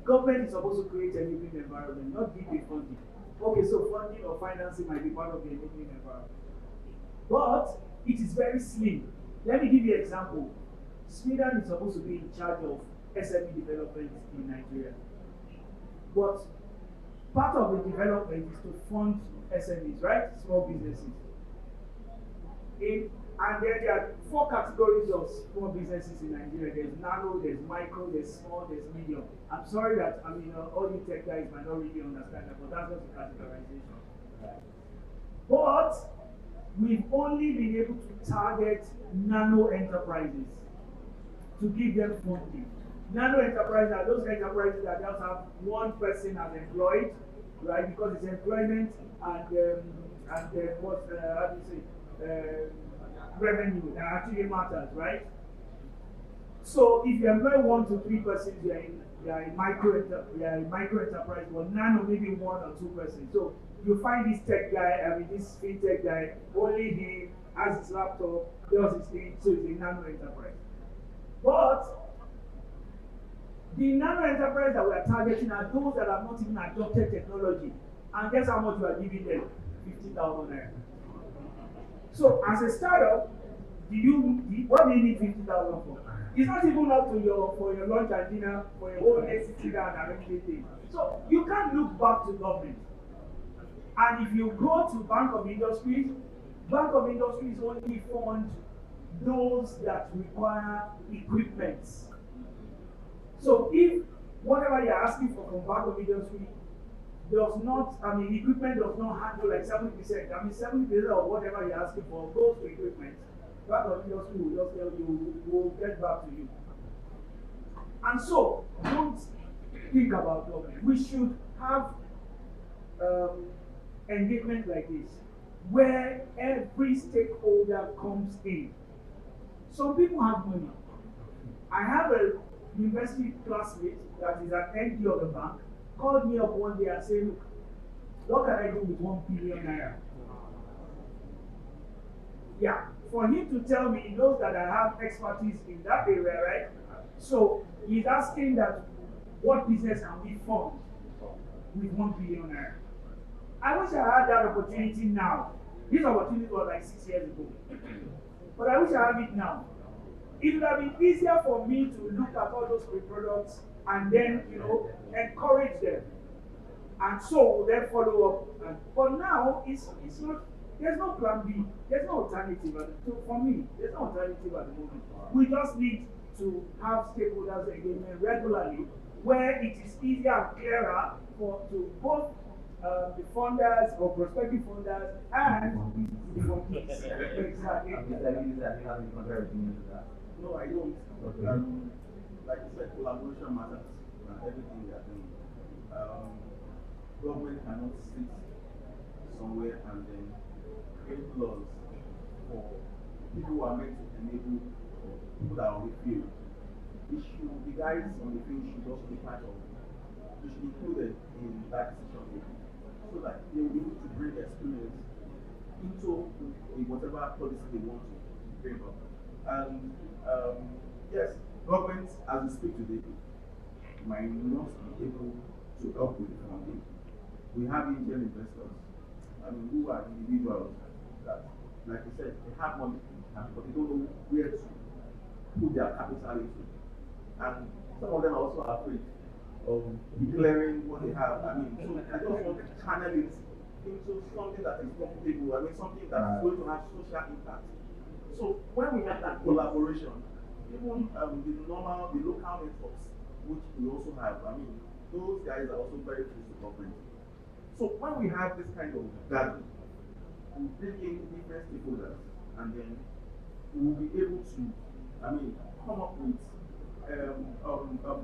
Government is supposed to create an enabling environment, not give it funding. Okay, so funding or financing might be part of the enabling environment. But it is very slim. Let me give you an example. Sweden is supposed to be in charge of SME development in Nigeria. But part of the development is to fund SMEs, right? Small businesses. And then there are 4 categories of small businesses in Nigeria. There's nano, there's micro, there's small, there's medium. I'm sorry that, all you tech guys might not really understand that, but that's just the categorization. But we've only been able to target nano enterprises to give them funding. Nano enterprises are those enterprises that just have one person as employed, right? Because it's employment and how do you say, revenue that actually matters, right? So if you employ 1 to 3 persons, you are a micro enterprise, but nano maybe 1 or 2 persons. So you find this tech guy, this fintech guy, only he has his laptop, does his thing, so it's a nano enterprise. But the nano enterprise that we are targeting are those that have not even adopted technology. And guess how much you are giving them? 50,000 naira. So as a startup, what do you need 50,000 for? It's not even up to for your lunch and dinner, for your whole day sitting down and everything. So you can't look back to government. And if you go to Bank of Industries only fund those that require equipment. So if whatever you're asking for from Bank of Industry does not, equipment does not handle like 70%. 70% of whatever you're asking for goes to equipment. Bank of Industry will just tell you, we'll get back to you. And so, don't think about government. We should have engagement like this, where every stakeholder comes in. Some people have money. I have a university classmate that is at ND of the bank, called me up one day and said, look, what can I do with 1 billion naira? Yeah, for him to tell me, he knows that I have expertise in that area, right? So he's asking that what business can we fund with 1 billion naira? I wish I had that opportunity now. This opportunity was like 6 years ago. But I wish I had it now. It would have been easier for me to look at all those products and then, encourage them. And so then follow up. But now, it's not, there's no plan B. There's no alternative. For me, there's no alternative at the moment. We just need to have stakeholders engagement regularly, where it is easier and clearer to both the funders or prospective funders and the fundees. Exactly. No, I don't. Okay. Like you said, collaboration matters and everything they are doing. Government cannot sit somewhere and then create laws for people who are meant to enable people that are on the field. The guys on the field should also be part of, they should be included in that decision making, so that they will be able to bring experience into whatever policy they want to bring up. And yes, government, as we speak today, might not be able to help with the funding. We have angel investors, who are individuals that, like you said, they have money, but they don't know where to put their capital into. And some of them are also afraid of declaring what they have. So they just want to channel it into something that is profitable. Something that is going to have social impact. So when we have that collaboration, even the local networks, which we also have, those guys are also very close to government. So when we have this kind of gathering, we bring in different stakeholders, and then we will be able to, come up with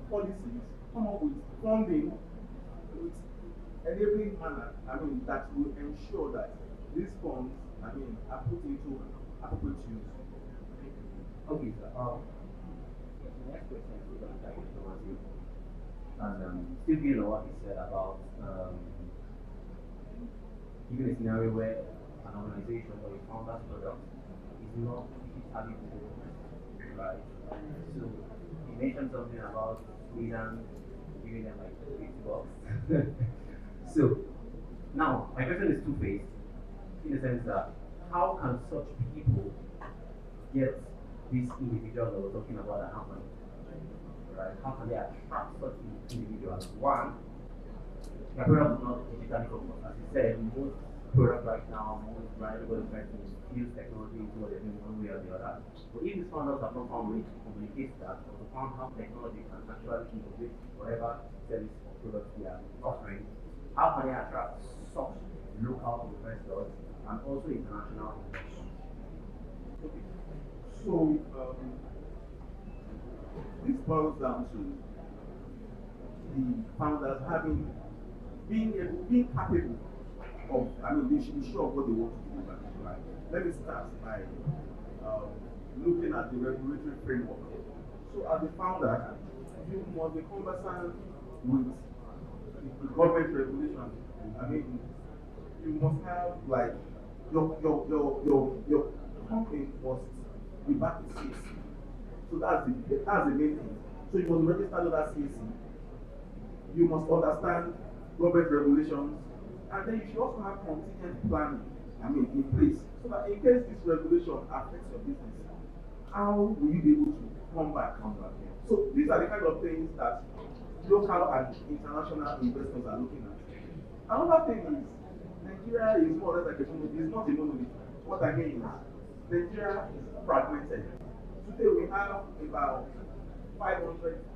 policies, come up with funding, with enabling manner, that will ensure that these funds, are put into appropriate use. Okay, next question is going to be towards you. And still being on what he said about given a scenario where an organization or a founder's product is not digitally proven, right? So he mentioned something about Sweden giving them like $50. So now my question is two-faced in the sense that how can such people get these individuals that we're talking about that happen? Right? How can they attract such individuals? One, the product is not digitally focused. As you said, most products right now, most brand people are trying to use technology into what they're doing one way or the other. But if these founders have not found ways to communicate that, or to find how technology can actually innovate whatever service or product we are offering, how can they attract such local investors and also international investors? Okay. So this boils down to the founders being capable of, they should be sure of what they want to deliver. Right? Let me start by looking at the regulatory framework. So as a founder, you must be conversant with the government regulation. You must have like your company must be back to CAC. So that's the main thing. So you must register under CAC. You must understand government regulations, and then you should also have contingent planning, in place, so that in case this regulation affects your business, how will you be able to come back? So these are the kind of things that local and international investors are looking at. Another thing is Nigeria is more or less like a monolith. It's not a monolith. What I mean is Nigeria is fragmented. Today we have about 500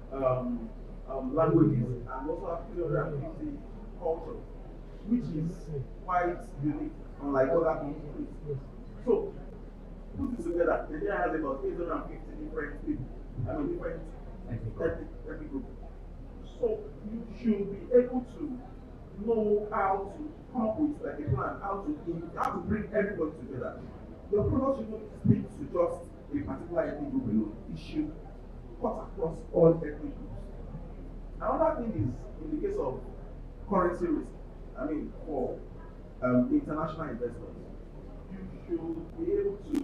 languages and also have 350 cultures, which is quite unique, unlike other countries. So, put it together, Nigeria has about 850 different people, different ethnic groups. So, you should be able to know how to come up with like a plan, how to bring everybody together. Your product shouldn't speak to just a particular ethnic group alone. It should cut across all ethnic groups. Another thing is in the case of currency risk. For international investors, you should be able to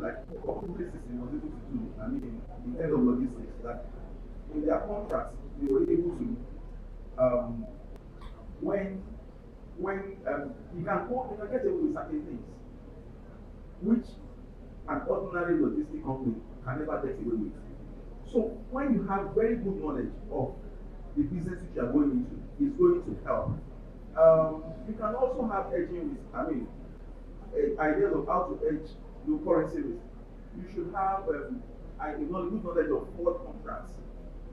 like places was able to do. In terms of logistics, that in their contracts they were able to when you can get away with certain things which an ordinary logistic company can never get away with. So when you have very good knowledge of the business which you are going into, is going to help. You can also have hedging risk. Ideas of how to hedge your currency risk. You should have good knowledge of forward contracts.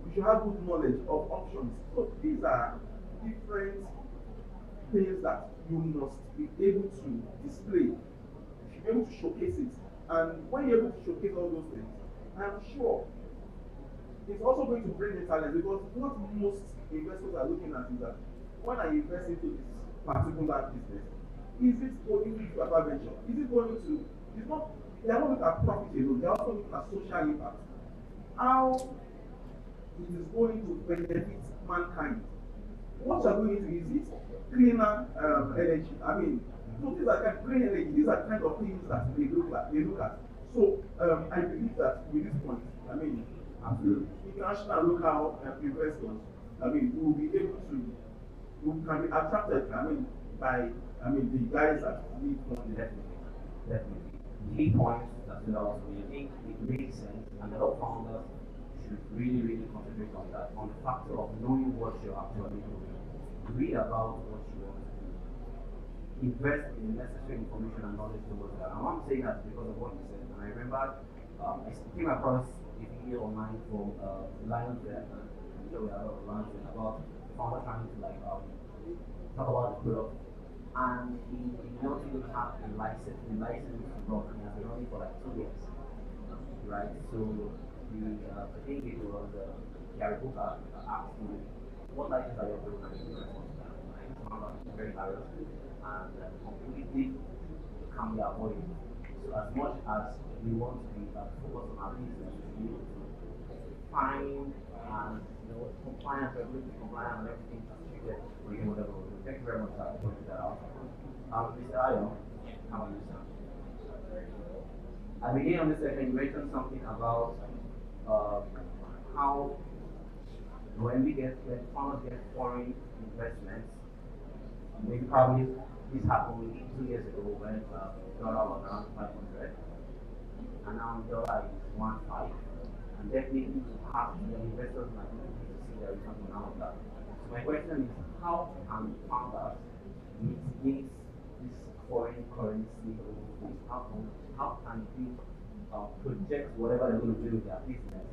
You should have good knowledge of options. So these are different things that you must be able to display. You should be able to showcase it. And when you're able to showcase all those things, I'm sure it's also going to bring in talent, because what most investors are looking at is that when I invest into this particular business, is it going to adventure? Is it going to, they are not looking at profit alone, they are also looking at social impact. How it is going to benefit mankind. What you are going into, is it cleaner energy? So these are green energy, these are kind of things that they look at. So I believe that with this point, international local investors, will be able to, who can be attracted, by, the guys that need money. Definitely. Key points that stood out to me. I think it makes sense, and a lot of founders should really concentrate on that, on the factor of knowing what you're actually doing. Read about what you want to do. Invest in the necessary information and knowledge towards that. And I'm saying that because of what you said. And I remember I came across a video online from Lions there, and I'm sure we have a lot of Lions there, about the founder trying to talk about the product. And he not even have a license to run, and he has been running for 2 years. Right? So I think it was Gary Booker asked him, what license are you operating? And he found out very embarrassed and completely calmly avoided So as much as we want to be focused on our business, we need to find and compliance, regulatory compliance, and everything to treat it for you, whatever. Thank you very much for pointing that out. Mr. Ayo, how are you, sir? At the beginning of this session, you mentioned something about how when farmers get foreign investments, maybe probably this happened maybe 2 years ago when dollar was around 500, and now dollar is 1.5, and definitely have the investors might need to see the return on all of that. So my question is, how can farmers mitigate this foreign currency overflow? How can they project whatever they're going to do with their business,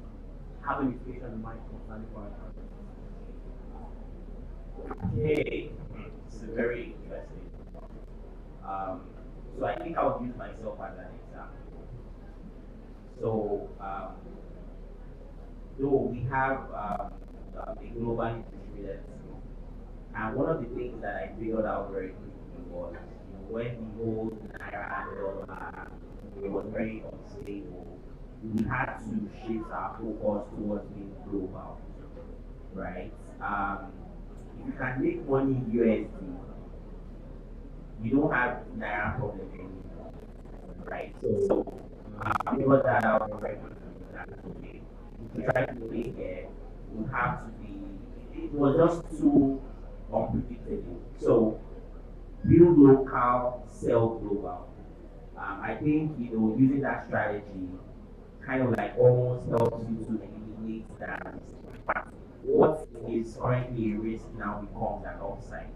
have a mitigation in mind concerning foreign currency? Okay, it's very interesting. So I think I'll use myself as an example. So, though we have a globally distributed team, and one of the things that I figured out very quickly was, when the whole naira dollar was very unstable, we had to shift our focus towards being global, right? If you can make money in USD, you don't have naira problem anymore, right? So I figured that out very quickly. That okay, if you try to play here, you have to be. It was just too unpredictable. So build local, sell global. I think using that strategy kind of like almost helps you to eliminate that risk. What is currently a risk now becomes an upside,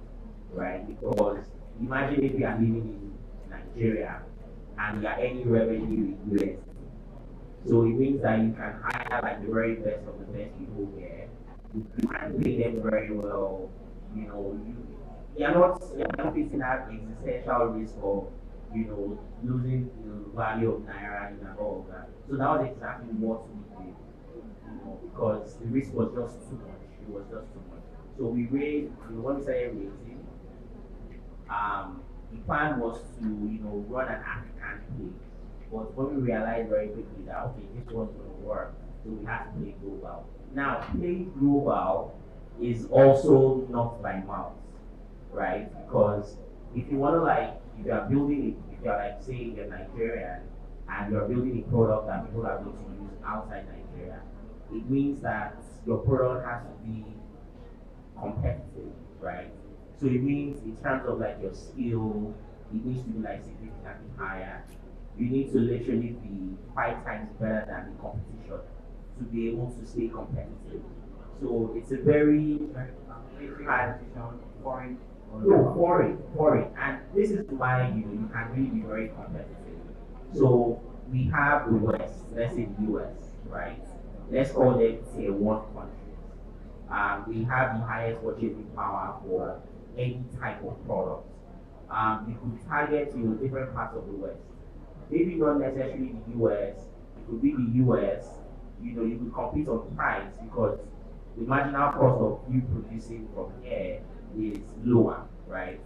right? Because imagine if you are living in Nigeria and you are earning revenue in USD. So it means that you can hire like the very best of the best people here. You can pay them very well. You're not facing that existential risk of losing the value of naira and all of that. So that was exactly what we did. Because the risk was just too much. It was just too much. So we raised, when we started raising, the plan was to, run an African play. But when we realized very quickly that, okay, this wasn't going to work, so we had to play global. Now, playing global is also not by mouth, right? Because if you want to if you are building if you are say you're Nigerian and you're building a product that people are going to use outside Nigeria, it means that your product has to be competitive, right? So it means in terms of your skill, it needs to be significantly higher. You need to literally be 5 times better than the competition to be able to stay competitive. So it's a very hard foreign. no, foreign. And this is why you can really be very competitive. So we have the West, let's say the US, right? Let's call them tier 1 countries. We have the highest purchasing power for any type of product. You could target different parts of the West. Maybe not necessarily the US, it could be the US. You could compete on price because the marginal cost of you producing from here is lower, right?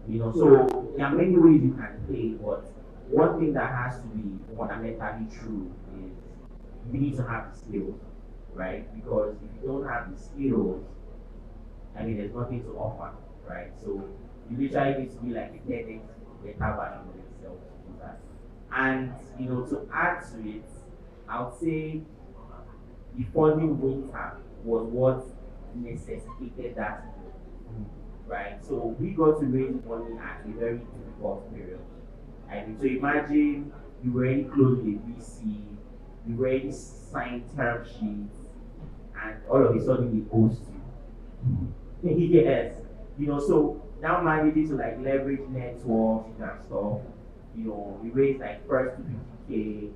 So there are many ways you can play, but one thing that has to be fundamentally true is you need to have the skills, right? Because if you don't have the skills, there's nothing to offer, right? So you literally need to be like a 10x better version of yourself to do that. And to add to it, I would say the following winter was what necessitated that move, right? So we got to raise money at a very difficult period. So imagine you were already close with a VC, you already signed term sheets, and all of a sudden they ghost you. Yes, so now managing to leverage networks and stuff. We raised first 50K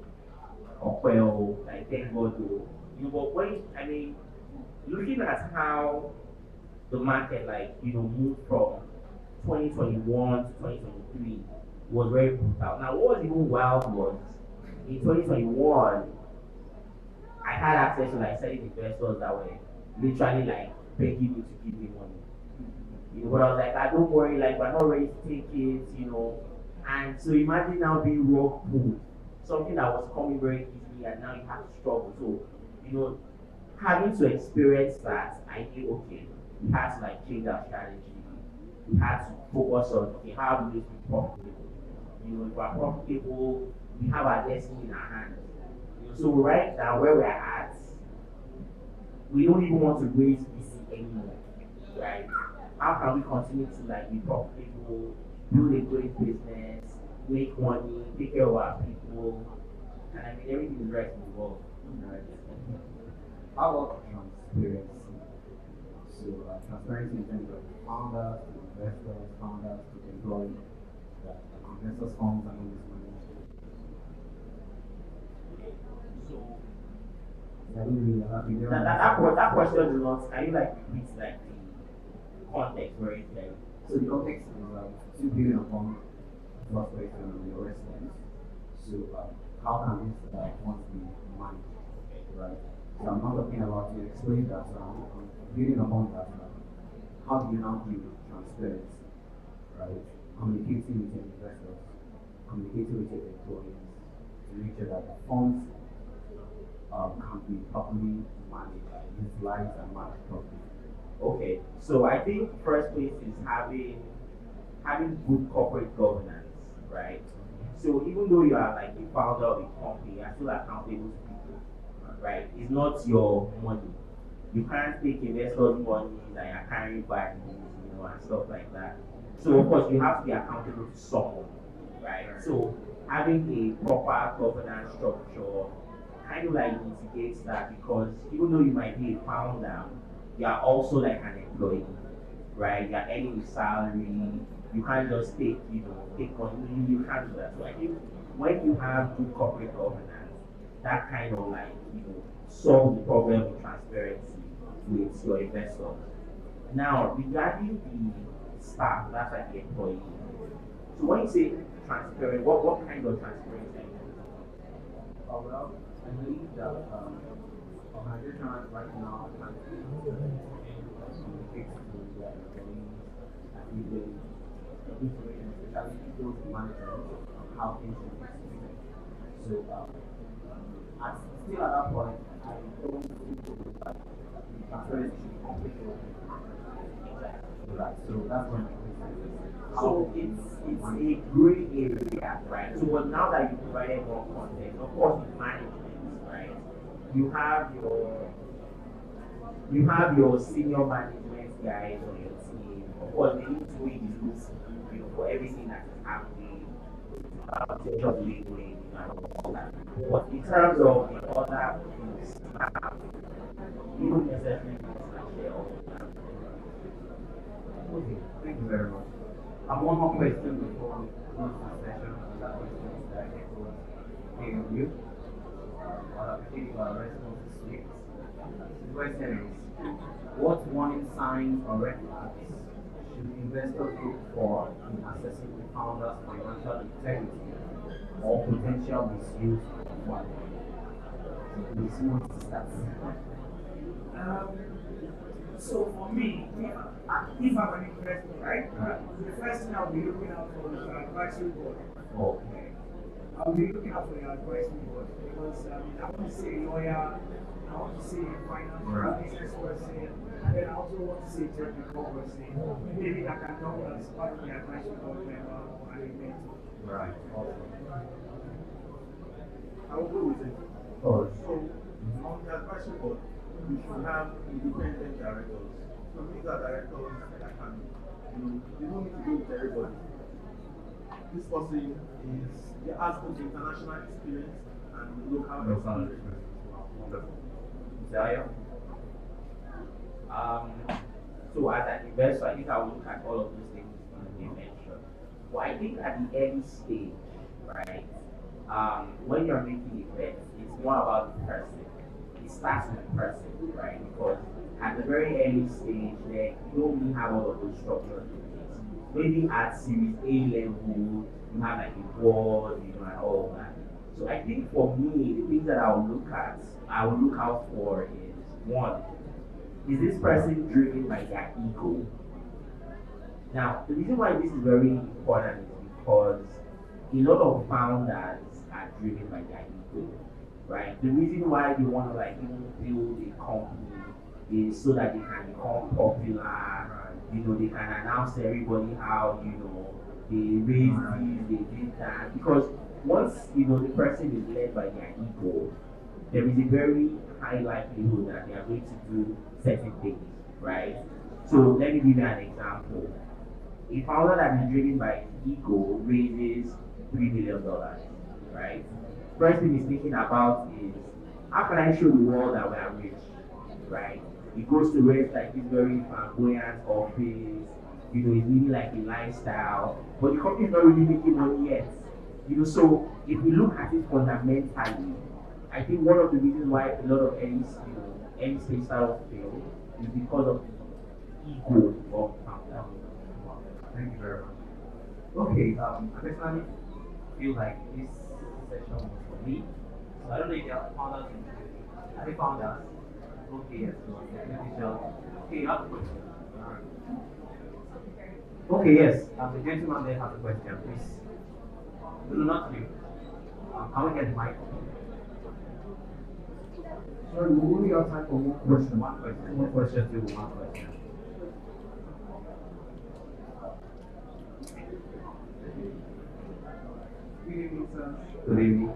or well, thank God though. But looking at how the market moved from 2021 to 2023 was very brutal. Now what was even wild was in 2021 I had access to certain investors that were literally begging me to give me money. But I was like, don't worry, we're not ready to take it, And so imagine now being rock pulled, something that was coming very easily, and now you have to struggle. So, you know, having to experience that, I knew okay, we had to like change our strategy. We had to focus on okay, how do we be profitable? You know, if we're profitable, we have our destiny in our hands. You know, so right now where we're at, we don't even want to raise VC anymore. Right? How can we continue to like be profitable, build a great business, make money, take care of our people, and I mean everything is right in the world. Right? How about transparency? So transparency in terms of founders to investors, founders to employees, that investors funds and all this money. So Yeah, we really happy there. that question is not. Can you like repeat like the context very clearly? So the context is still building upon the first question on your response. So how can this funds be managed, right? So I'm not talking about you explain that building upon that. How do you now build transparency, right? Communicating with your investors, communicating with your employees to make sure that the funds can be properly managed, utilized, and managed properly. Okay, so I think first place is having good corporate governance, right? So even though you are like the founder of a company, you are still accountable to people, right? It's not your money. You can't take investors' money that you're carrying back, you know, and stuff like that. So of course you have to be accountable to someone, right? So having a proper governance structure kind of like mitigates that because even though you might be a founder, you are also like an employee, right? You're earning a salary. You can't just take money. You can't do that. So I think when you have good corporate governance, that kind of like solve the problem with transparency with your investors. Now regarding the staff, that's like the employee. So when you say transparent, what kind of transparency? Well, I believe that organization right now can communicate to their employees and give them information, especially those managers, on how things should be executed. So, still at that point, I don't think that the transparency should be completely open. Right, so that's when so it's a gray area, right? So but now that you provided more content, of course with management, right? You have your senior management guys on your team. Of course they need to read the rules, for everything that is happening, just labeling, and all that. But in terms of the other staff, you don't necessarily need to share all of that. okay. Thank you very much. One more question before we close the session. That question is directed towards any of you. I think response is sweet. The question is, what warning signs or red flags should investors look for in assessing the founder's financial integrity or potential misuse of money? This one starts. So for me, if I'm an investor, right? The first thing I'll be looking out for is your advisory board. Okay. I'll be looking out for your advisory board because I want to see a lawyer, I want to see a financial business person, and then I also want to see a technical person. Maybe I can come as part of the advisory board member or an mentor. Right. Awesome. I will go with it. Oh. So, on the advisory board, we should have independent directors. So these are directors that can, they don't need to go with everybody. This person has both international experience and local experience. Wonderful. Zaya. So as an investor, I think I will look at all of those things you mentioned. But I think at the early stage, right, when you're making a bet, it's more about the person. It starts with the person, right? Because at the very early stage, there you don't really have all of those structures in place. Maybe at Series A level, you have like a board, and all of that. So I think for me, the things that I will look out for is one, is this person driven by their ego? Now, the reason why this is very important is because a lot of founders are driven by their ego, right? The reason why they want to like even build a company is so that they can become popular. You know, they can announce to everybody how they raised this, they did that. Because once the person is led by their ego, there is a very high likelihood that they are going to do certain things, right? So let me give you an example. A founder that is driven by ego raises $3 million, right? First thing he's thinking about is how can I show the world that we are rich, right? He goes to rent like this very flamboyant office, it's really like a lifestyle, but the company is not really making money yet. So if we look at it fundamentally, I think one of the reasons why a lot of early stage startups fail is because of ego of founder. Thank you very much. Okay, I personally feel like this session was for me. So I don't know if you have founders in the Have you found us? Okay, yes. Okay, okay, yes. The gentleman there has a question, please. No, not you. Can we get the mic? Sorry, we only have time for one question. One question. One question to one question. Good evening, sir. Good evening.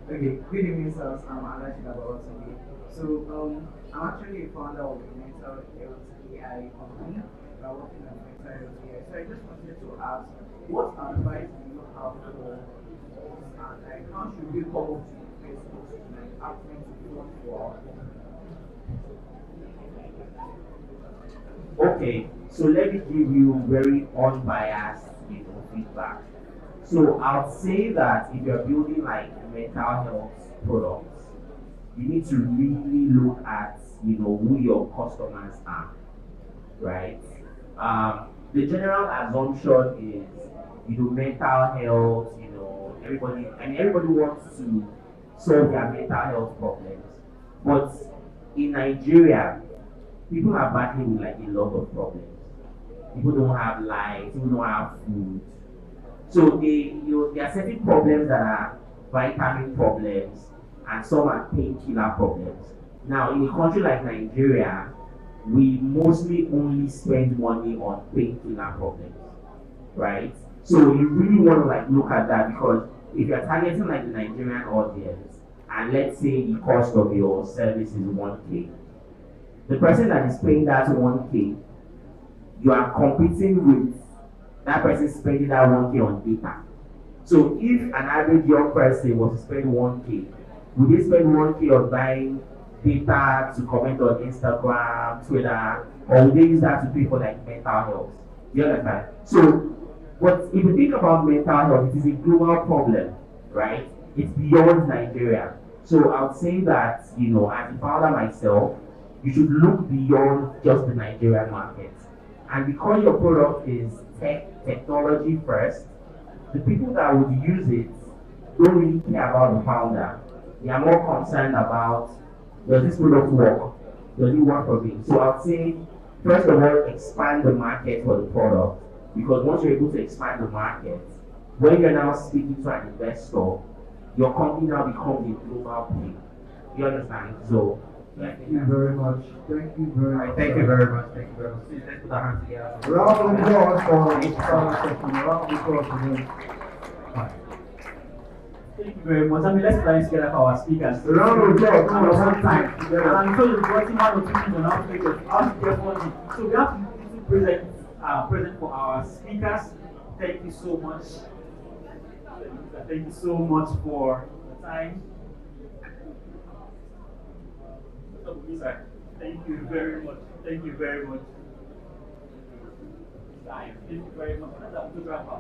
Okay, good evening, sir. I'm Alaji Labarotomi. So, I'm actually a founder of a mental health AI company. Working on mental health AI. So, I just wanted to ask, what advice do you have for us, and like, how should we come up to investors to like asking to fund for our company? Okay, so let me give you very unbiased, feedback. So I'll say that if you're building like mental health products, you need to really look at, who your customers are, right? The general assumption is, mental health, everybody wants to solve their mental health problems. But in Nigeria, people are battling with like a lot of problems. People don't have light, people don't have food. So there are certain problems that are vitamin problems and some are painkiller problems. Now in a country like Nigeria, we mostly only spend money on painkiller problems, right? So you really want to like look at that, because if you're targeting like the Nigerian audience and let's say the cost of your service is 1K, the person that is paying that 1K, you are competing with that person spending that 1K on data. So if an average young person was to spend 1K, would they spend 1K on buying data to comment on Instagram, Twitter, or would they use that to pay for like mental health? You understand? So, but if you think about mental health, it is a global problem, right? It's beyond Nigeria. So I would say that, as a founder myself, you should look beyond just the Nigerian market. And because your product is technology first, the people that would use it don't really care about the founder. They are more concerned about, does this product work? Does it work for me? So I'd say, first of all, expand the market for the product. Because once you're able to expand the market, when you're now speaking to an investor, your company now becomes a global play. You understand? So, thank you very much. Thank you very much. Thank you very much. Thank you very much. Please, let's put our hands together. Round of applause for this session. Round of applause for them. Thank you very much. Let's plan together for our speakers. Round of applause. Come on, one time And together. I'm sure you've gotten one or two things on how to make it, how to get money. So we have to present for our speakers. Thank you so much. Thank you so much for the time. Thank you very much. Thank you very much. Thank you very much. Photographer.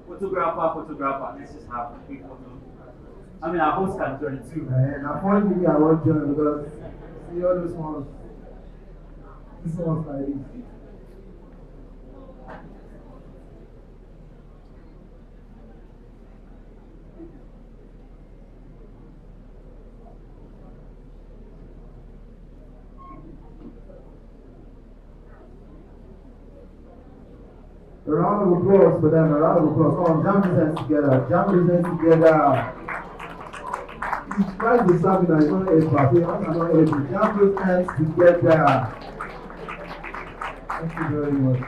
Let's just have a quick photo. I mean, our host can join too. And unfortunately, I won't join because see all those ones. This one's like this. A round of applause for them, a round of applause. Oh, jam these hands together, jam these hands together. Try to start with that, it's not a party, I'm not able. Jam those hands together. Thank you very much.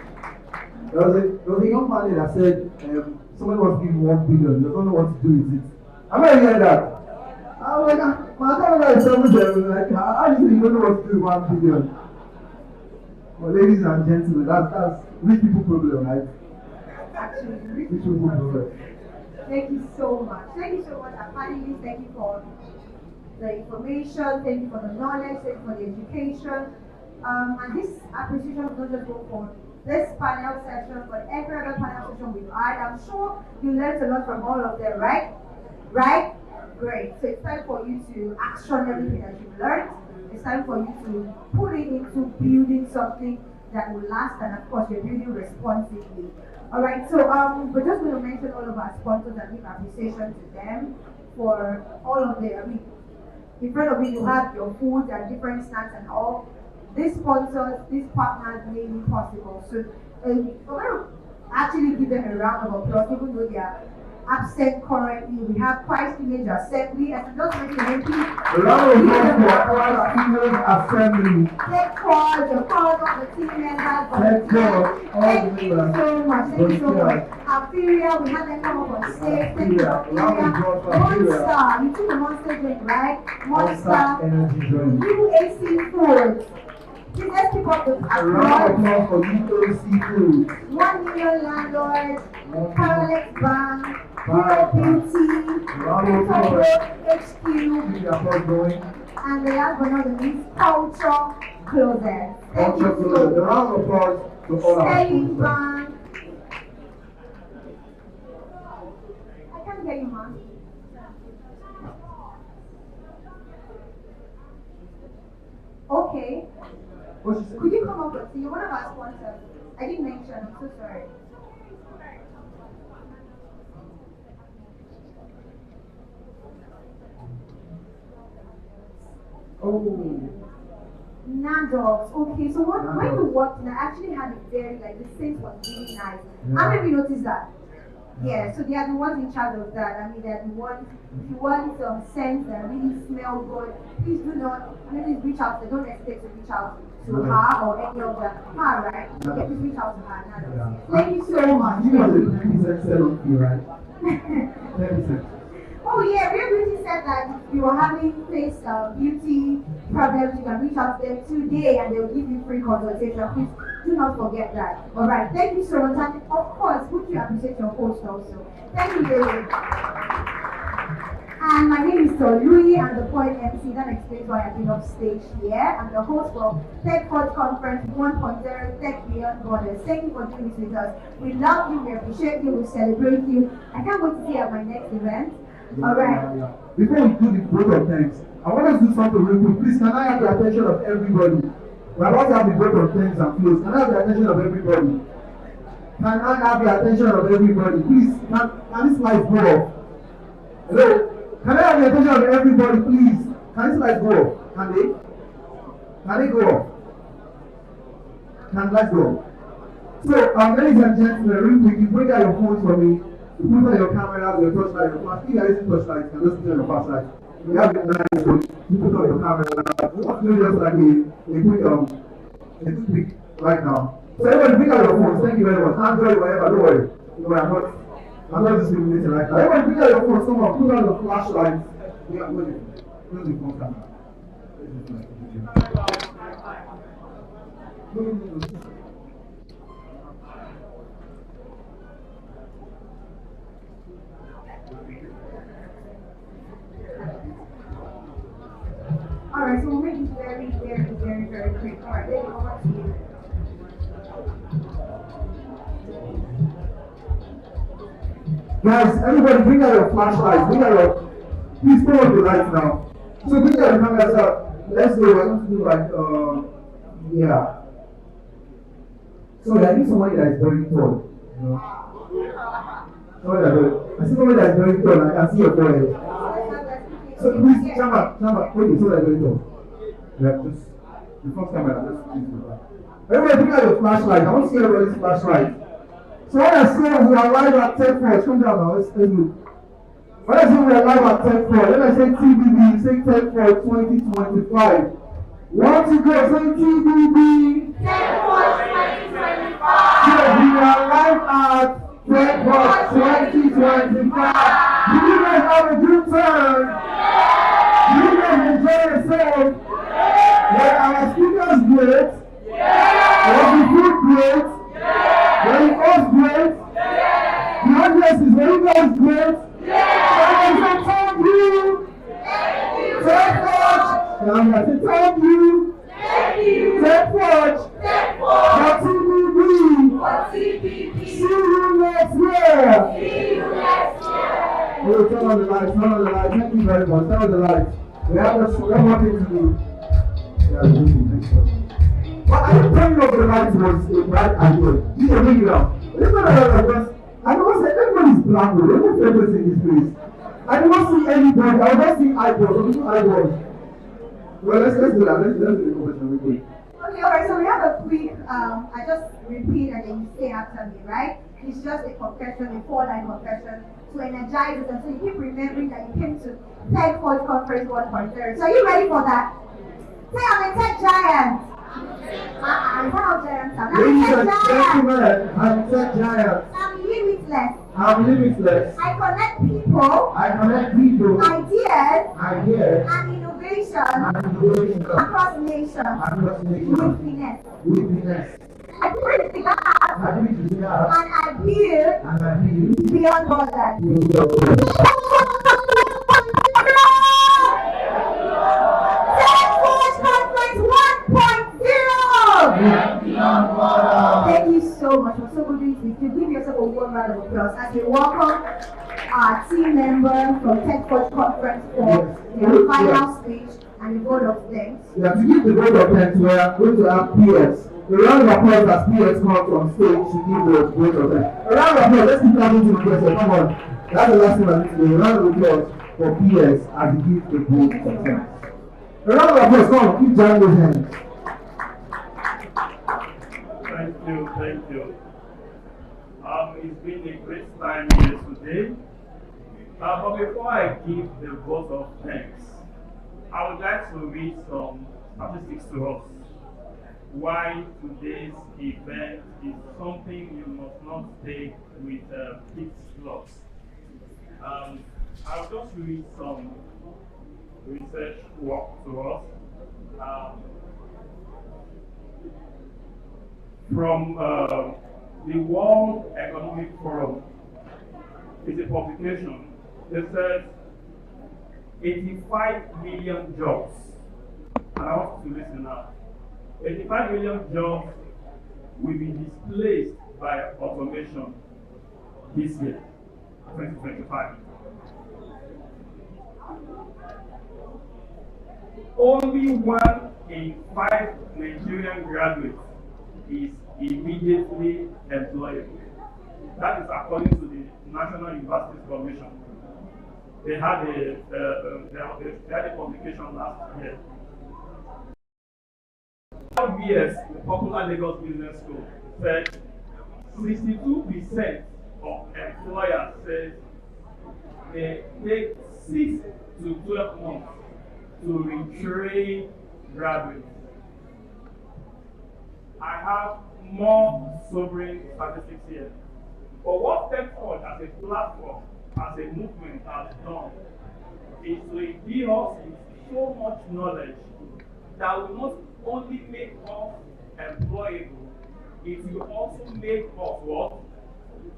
There was a young man that said, somebody wants to give him 1 billion, he doesn't know what to do with it. I'm not hearing that. I'm like, my camera is 7 7, like, how do you don't know what to do with 1 billion? Well, ladies and gentlemen, that's rich people problem, right? Actually, Rich people problem. thank you so much. Thank you so much, our panelists. Thank you for the information. Thank you for the knowledge. Thank you for the education. And this appreciation will not just go for this panel session, but every other panel session we've had. I'm sure you learned a lot from all of them, right? Right? Great. So it's time for you to action everything that you've learned. It's time for you to put it into building something that will last, and of course, you're building responsibly. All right. So we're just going to mention all of our sponsors and give appreciation to them for all of the. I mean, in front of you, you have your food and different snacks and all. These sponsors, these partners made it possible. So we're going to actually give them a round of applause, even though they are absent currently. We have Christ Image Assembly, as I just mentioned, A round of applause for Christ Image Assembly. Techforge, the part of the team members. Techforge, Thank you so much. Thank you so much. Alfiria, we had them come up on stage. Thank you, Alfiria. Monster, you took the Monster drink, right? Monster Energy drink. UAC Foods. Please let's pick up the A round of applause for UAC Foods. 1 Million Landlords, Paralex Bank, Hero Beauty, Techforge HQ, Keep the applause going. and the last but not the least, Culture Closet. Thank Also, you a so round of applause to all our Sterling sponsors. Bank. I can't hear you, man. Okay. What she said? Could you come up with, so you're one of our sponsors. I didn't mention, I'm so sorry. Oh, Nadox. Okay, so when you Nadox. walked in, I actually had a very, like, the scent was really nice. Yeah. How many of you noticed that? Yeah, so they are the ones in charge of that. I mean, they are the ones, if you want some scents that really smell good, please do not, please reach out. They don't hesitate to reach out to her or any of them. Her, right? Yeah, please reach out to her. Nadox. Yeah. Thank you so much. you was a 10% sale fee, right? 10%. Oh yeah, Real Beauty said that if you are having face beauty problems, you can reach out to them today and they'll give you free consultation. Please do not forget that. Alright, thank you so much. And of course, would you appreciate your host also? Thank you, David. And my name is Sol Louis, I'm the point MC. That explains why I've been off stage here. I'm the host for Techforge Conference 1.0 Tech Beyond Borders. Thank you for doing this with us. We love you, we appreciate you, we celebrate you. I can't wait to see you at my next event. Alright. Before we do the vote of thanks, I want us to do something real quick. Please, can I have the attention of everybody? We're about to have the vote of thanks and close. Can I have the attention of everybody? Can I have the attention of everybody? Please, can this light go off? Hello? Can I have the attention of everybody, please? Can this light go off? Can they? Can they go off? Can lights go off? So, ladies and gentlemen, real quick, you bring out your phones for me. You put on your camera, your torchlight, your flash. If you are using torchlight, you can just put on your flashlight. You have the nice phone, you put on your camera. What do just like a quick pic right now. So everybody bring out your phones. Thank you very much. Android, whatever, don't worry. No, I'm not discriminating right now. Everybody bring out your phones. Come on, put on your flashlight. Yeah, close the phone camera. No. Alright, so we'll make this very quick. Alright, then over to you. Guys, everybody bring out your flashlights. Bring out your. Please turn on the lights now. So bring out your cameras out. Let's go. We're going to do like yeah. So I need somebody that is very tall. You know? I see somebody that is very tall. I can see your forehead. So please, Chamba, wait, so that very tall. Yeah, just the first camera. Just please do that. Everybody bring out your flashlight. I want to see everybody's flashlight. So when I say we are live at Techforge, come down now, let's look. When I say we are live at Techforge, when I say TBB, you say Techforge 2025. Want to go, say TBB. Techforge 2025. So we are live at Techforge 2025. Do you guys have a good time? Do you guys enjoy yourself? Were our speakers great? Was the food great? Were the hosts great? The audiences, were you guys great? So thank you. Techforge. Now I'm going to say thank you. Techforge. For TBB. See you next year. Oh, turn on the lights, turn on the lights. Thank you very much. Turn on the lights. We have one more thing to do. Yeah, thank you. But I didn't tell you the lights was a bright idea. You can bring it out. I don't say everybody's black. Everybody's famous in this place. I don't see anybody. I don't see eyeballs. Well, let's do that. Let's do the conversation real quick. Okay, alright, so we have a quick, I just repeat and then you say after me, right? It's just a confession, a 4-line confession to energize us and so you keep remembering that you came to Techforge Conference 1.0. So are you ready for that? Say I'm a tech giant. Is that how giants sound? I'm a tech giant. I'm a tech giant. I'm limitless. I'm limitless. I connect people. Ideas. And innovation. Across nations. With finesse. I bridge the gap. And I build. Beyond borders. Techforge Conference 1.0. Thank you so much. We're so good doing this. You give yourself a warm round of applause as we welcome our team member from Techforge Conference for their final speech and the vote of thanks. Yeah, to give the vote of thanks, we are going to have PS. A round of applause as PS comes on stage to give the vote of thanks. A round of applause, let's keep talking to the question. Come on. That's the last thing I need to do. A round of applause for PS as he gives the vote of thanks. A round of applause, come on, keep jamming those hands. Thank you. It's been a great time here today. But before I give the vote of thanks, I would like to read some statistics to us. Why today's event is something you must not take with peace slots. I'll just read some research work to us. From the World Economic Forum. It's a publication that says 85 million jobs. And I want you to listen now. 85 million jobs will be displaced by automation this year, 2025. Only 1 in 5 Nigerian graduates is immediately employable. That is according to the National Universities Commission. They had a publication last year. RBS, the popular Lagos Business School, said 62% of employers said they take 6 to 12 months to retrain graduates. I have more sobering statistics here. But what Techforge as a platform, as a movement has done is to imbue us with so much knowledge that will not only make us employable, it will also make us what?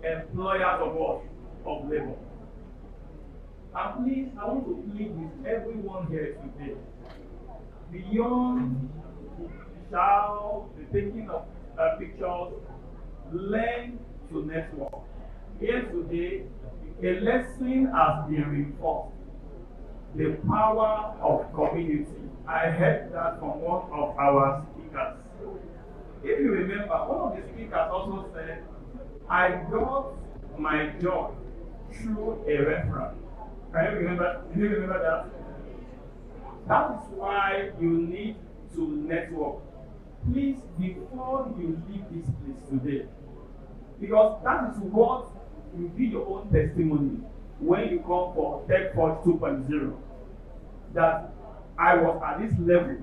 Employers of what? Of labor. And please, I want to plead with everyone here today. Beyond the taking of pictures, learn to network. Here today, a lesson has been reinforced. The power of community. I heard that from one of our speakers. If you remember, one of the speakers also said, I got my job through a referral. Can you remember? Do you remember that? That is why you need to network. Please, before you leave this place today, Because that is what will be your own testimony when you come for Techforge 2.0. That I was at this level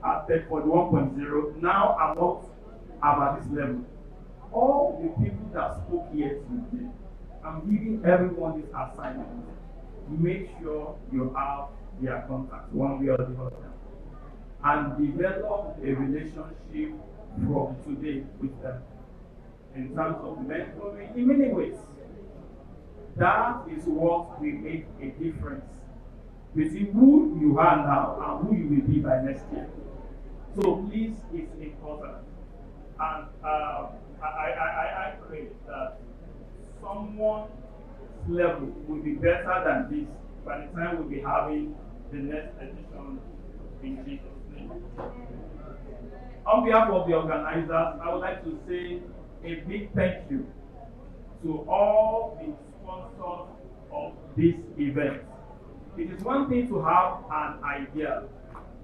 at Techforge 1.0, now I'm at this level. All the people that spoke here today, I'm giving everyone this assignment. Make sure you have their contact one way or the other, and develop a relationship from today with them in terms of mentoring in many ways. That is what will make a difference between who you are now and who you will be by next year. So please, it's important. And I pray that someone's level will be better than this by the time we'll be having the next edition in Jesus' name. On behalf of the organizers, I would like to say a big thank you to all the sponsors of this event. It is one thing to have an idea.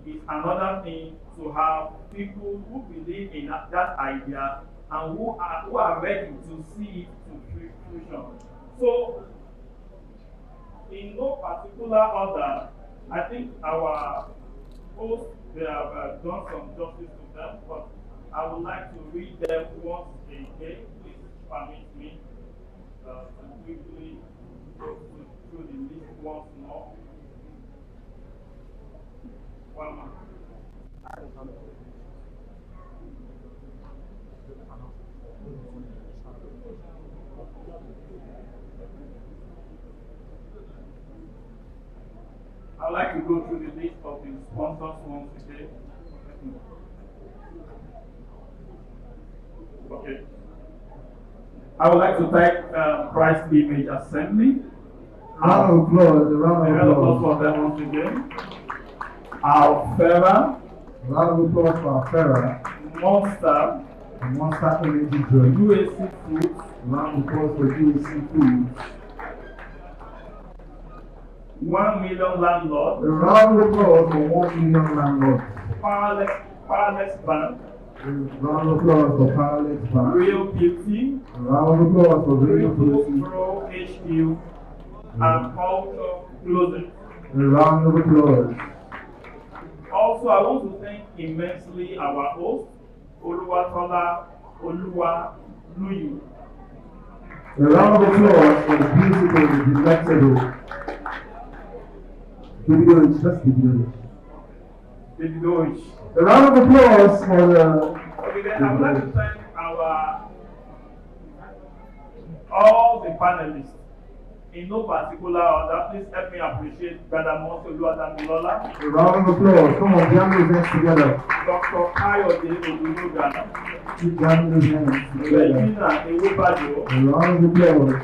It's another thing to have people who believe in that idea and who are ready to see it to fruition. So, in no particular order, I think our hosts, they have done some justice to them, but I would like to read them once again. Please permit me to quickly go through the list once more. One more. I'd like to go through the list of the sponsors once again. Okay. I would like to thank Christ Image Assembly. Round of applause, a round of applause for them once again. Alfera. Round of applause for Alfera. Monster. Monster Energy Drink. UAC Foods. Round of applause for UAC Foods. 1 million landlord. A round of applause for 1 million landlords. Powerless Bank. A round of applause for Powerless Bank. Real Beauty. A round of applause for Real Beauty. Pro HQ. And Culture Clothing. A round of applause. Also, I want to thank immensely our host, Oluwatola Oluwaluyi. A round of applause for the beautiful, the delectable David Orange, that's David Orange. A round of applause for the... Okay, then I would like to thank all the panelists in no particular order. Please help me appreciate Brother Monsi Oluwadamilola. A round of applause. Come on, jam those hands together. Dr. Kayode Odunogana. Keep jamming those hands together. Regina Ewebajo. A round of applause.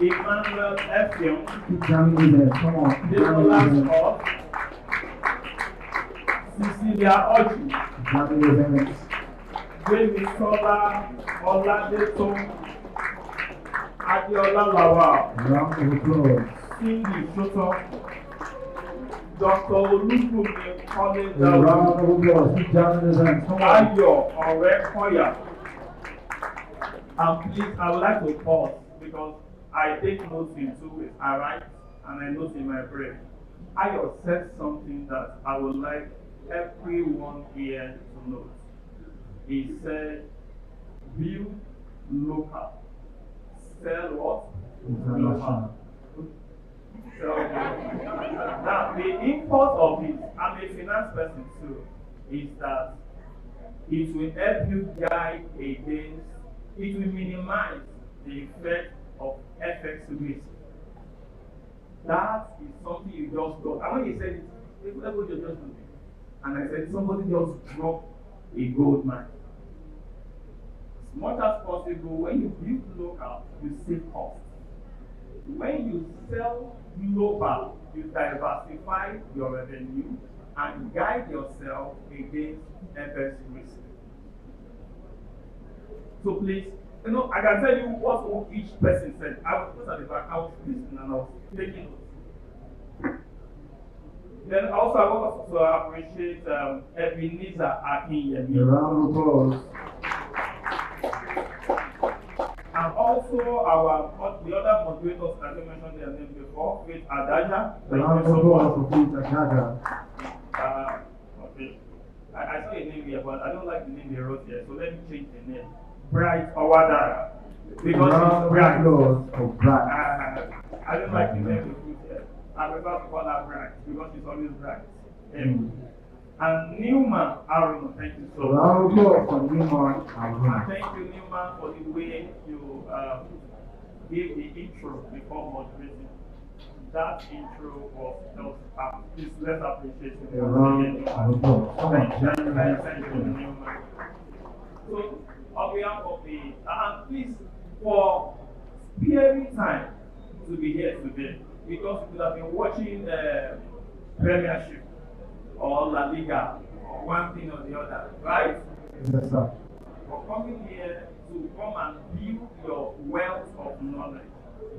Emmanuel Effion. Keep jamming those hands. Come on, keep jamming those hands. Cecilia Oji. Keep jamming those hands. David Sola Oladeto. Adiola Lawal. A round of applause. Cindy Soto. Dr. Olufumi College. A round of applause. Keep jamming those hands. Come on. Ayo Orekoya. And please, I would like to pause because I take notes in 2 ways. I write and I note in my brain. Ayo said something that I would like everyone here to note. He said, build local. Sell what? International. So, now the import of it, I'm a finance person too, is that it will help you guide against, it will minimize the effect of FX risk. That is something you just got. And when he said it, everybody just do it. And I said, somebody just dropped a gold mine. As much as possible, when you build local, you save costs. When you sell global, you diversify your revenue and guide yourself against FX risk. So please, I can tell you what each person said. I was at the back, I was listening and I was taking notes. Then also I want to appreciate Ebenezer Akinyemi. A round of applause. And also the other moderators, as I mentioned their name before, Faith Adaja. Thank Round you of so applause much. for Peter Gaga. Okay. I saw a name here, but I don't like the name they wrote here, so let me change the name. Bright Awadara. Because she's bright. For Bright. I don't like the name they put here. I prefer to call her Bright because she's always bright. And Newman Aaron, thank you so much. Round of applause for Newman And thank you, Newman, for the way you gave the intro before moderating. That intro was please let's appreciate it. Round of applause. Thank you, Newman. So, on behalf of and please, for sparing time to be here today, because you could have been watching the Premiership or La Liga or one thing or the other, right? Yes, sir. For coming here to come and build your wealth of knowledge,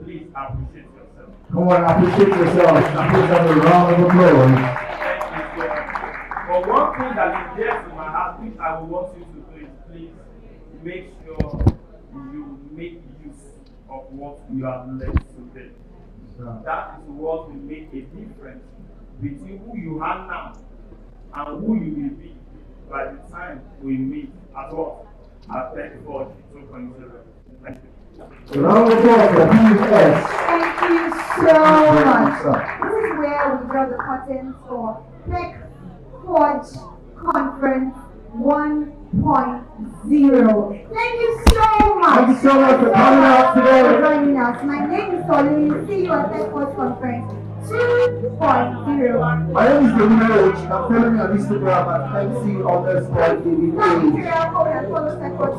please appreciate yourself. Come on, appreciate yourself. Appreciate a round of applause. Thank you so much. But one thing that is dear to my heart, which I will want you to do, is please make sure you make use of what you have learned today. That is what will make a difference between who you are now and who you will be by the time we meet at what? At Techforge 2.0. Thank you. Round of applause for PFS. Thank you so much. This is where we draw the curtains for Techforge Conference 1.0. Thank you so much. Thank you so much for coming out today. For joining us. My name is Solly. See you at Techforge Conference 2.0. My name is David. Follow me on Instagram at MC_DVA. Follow Techforge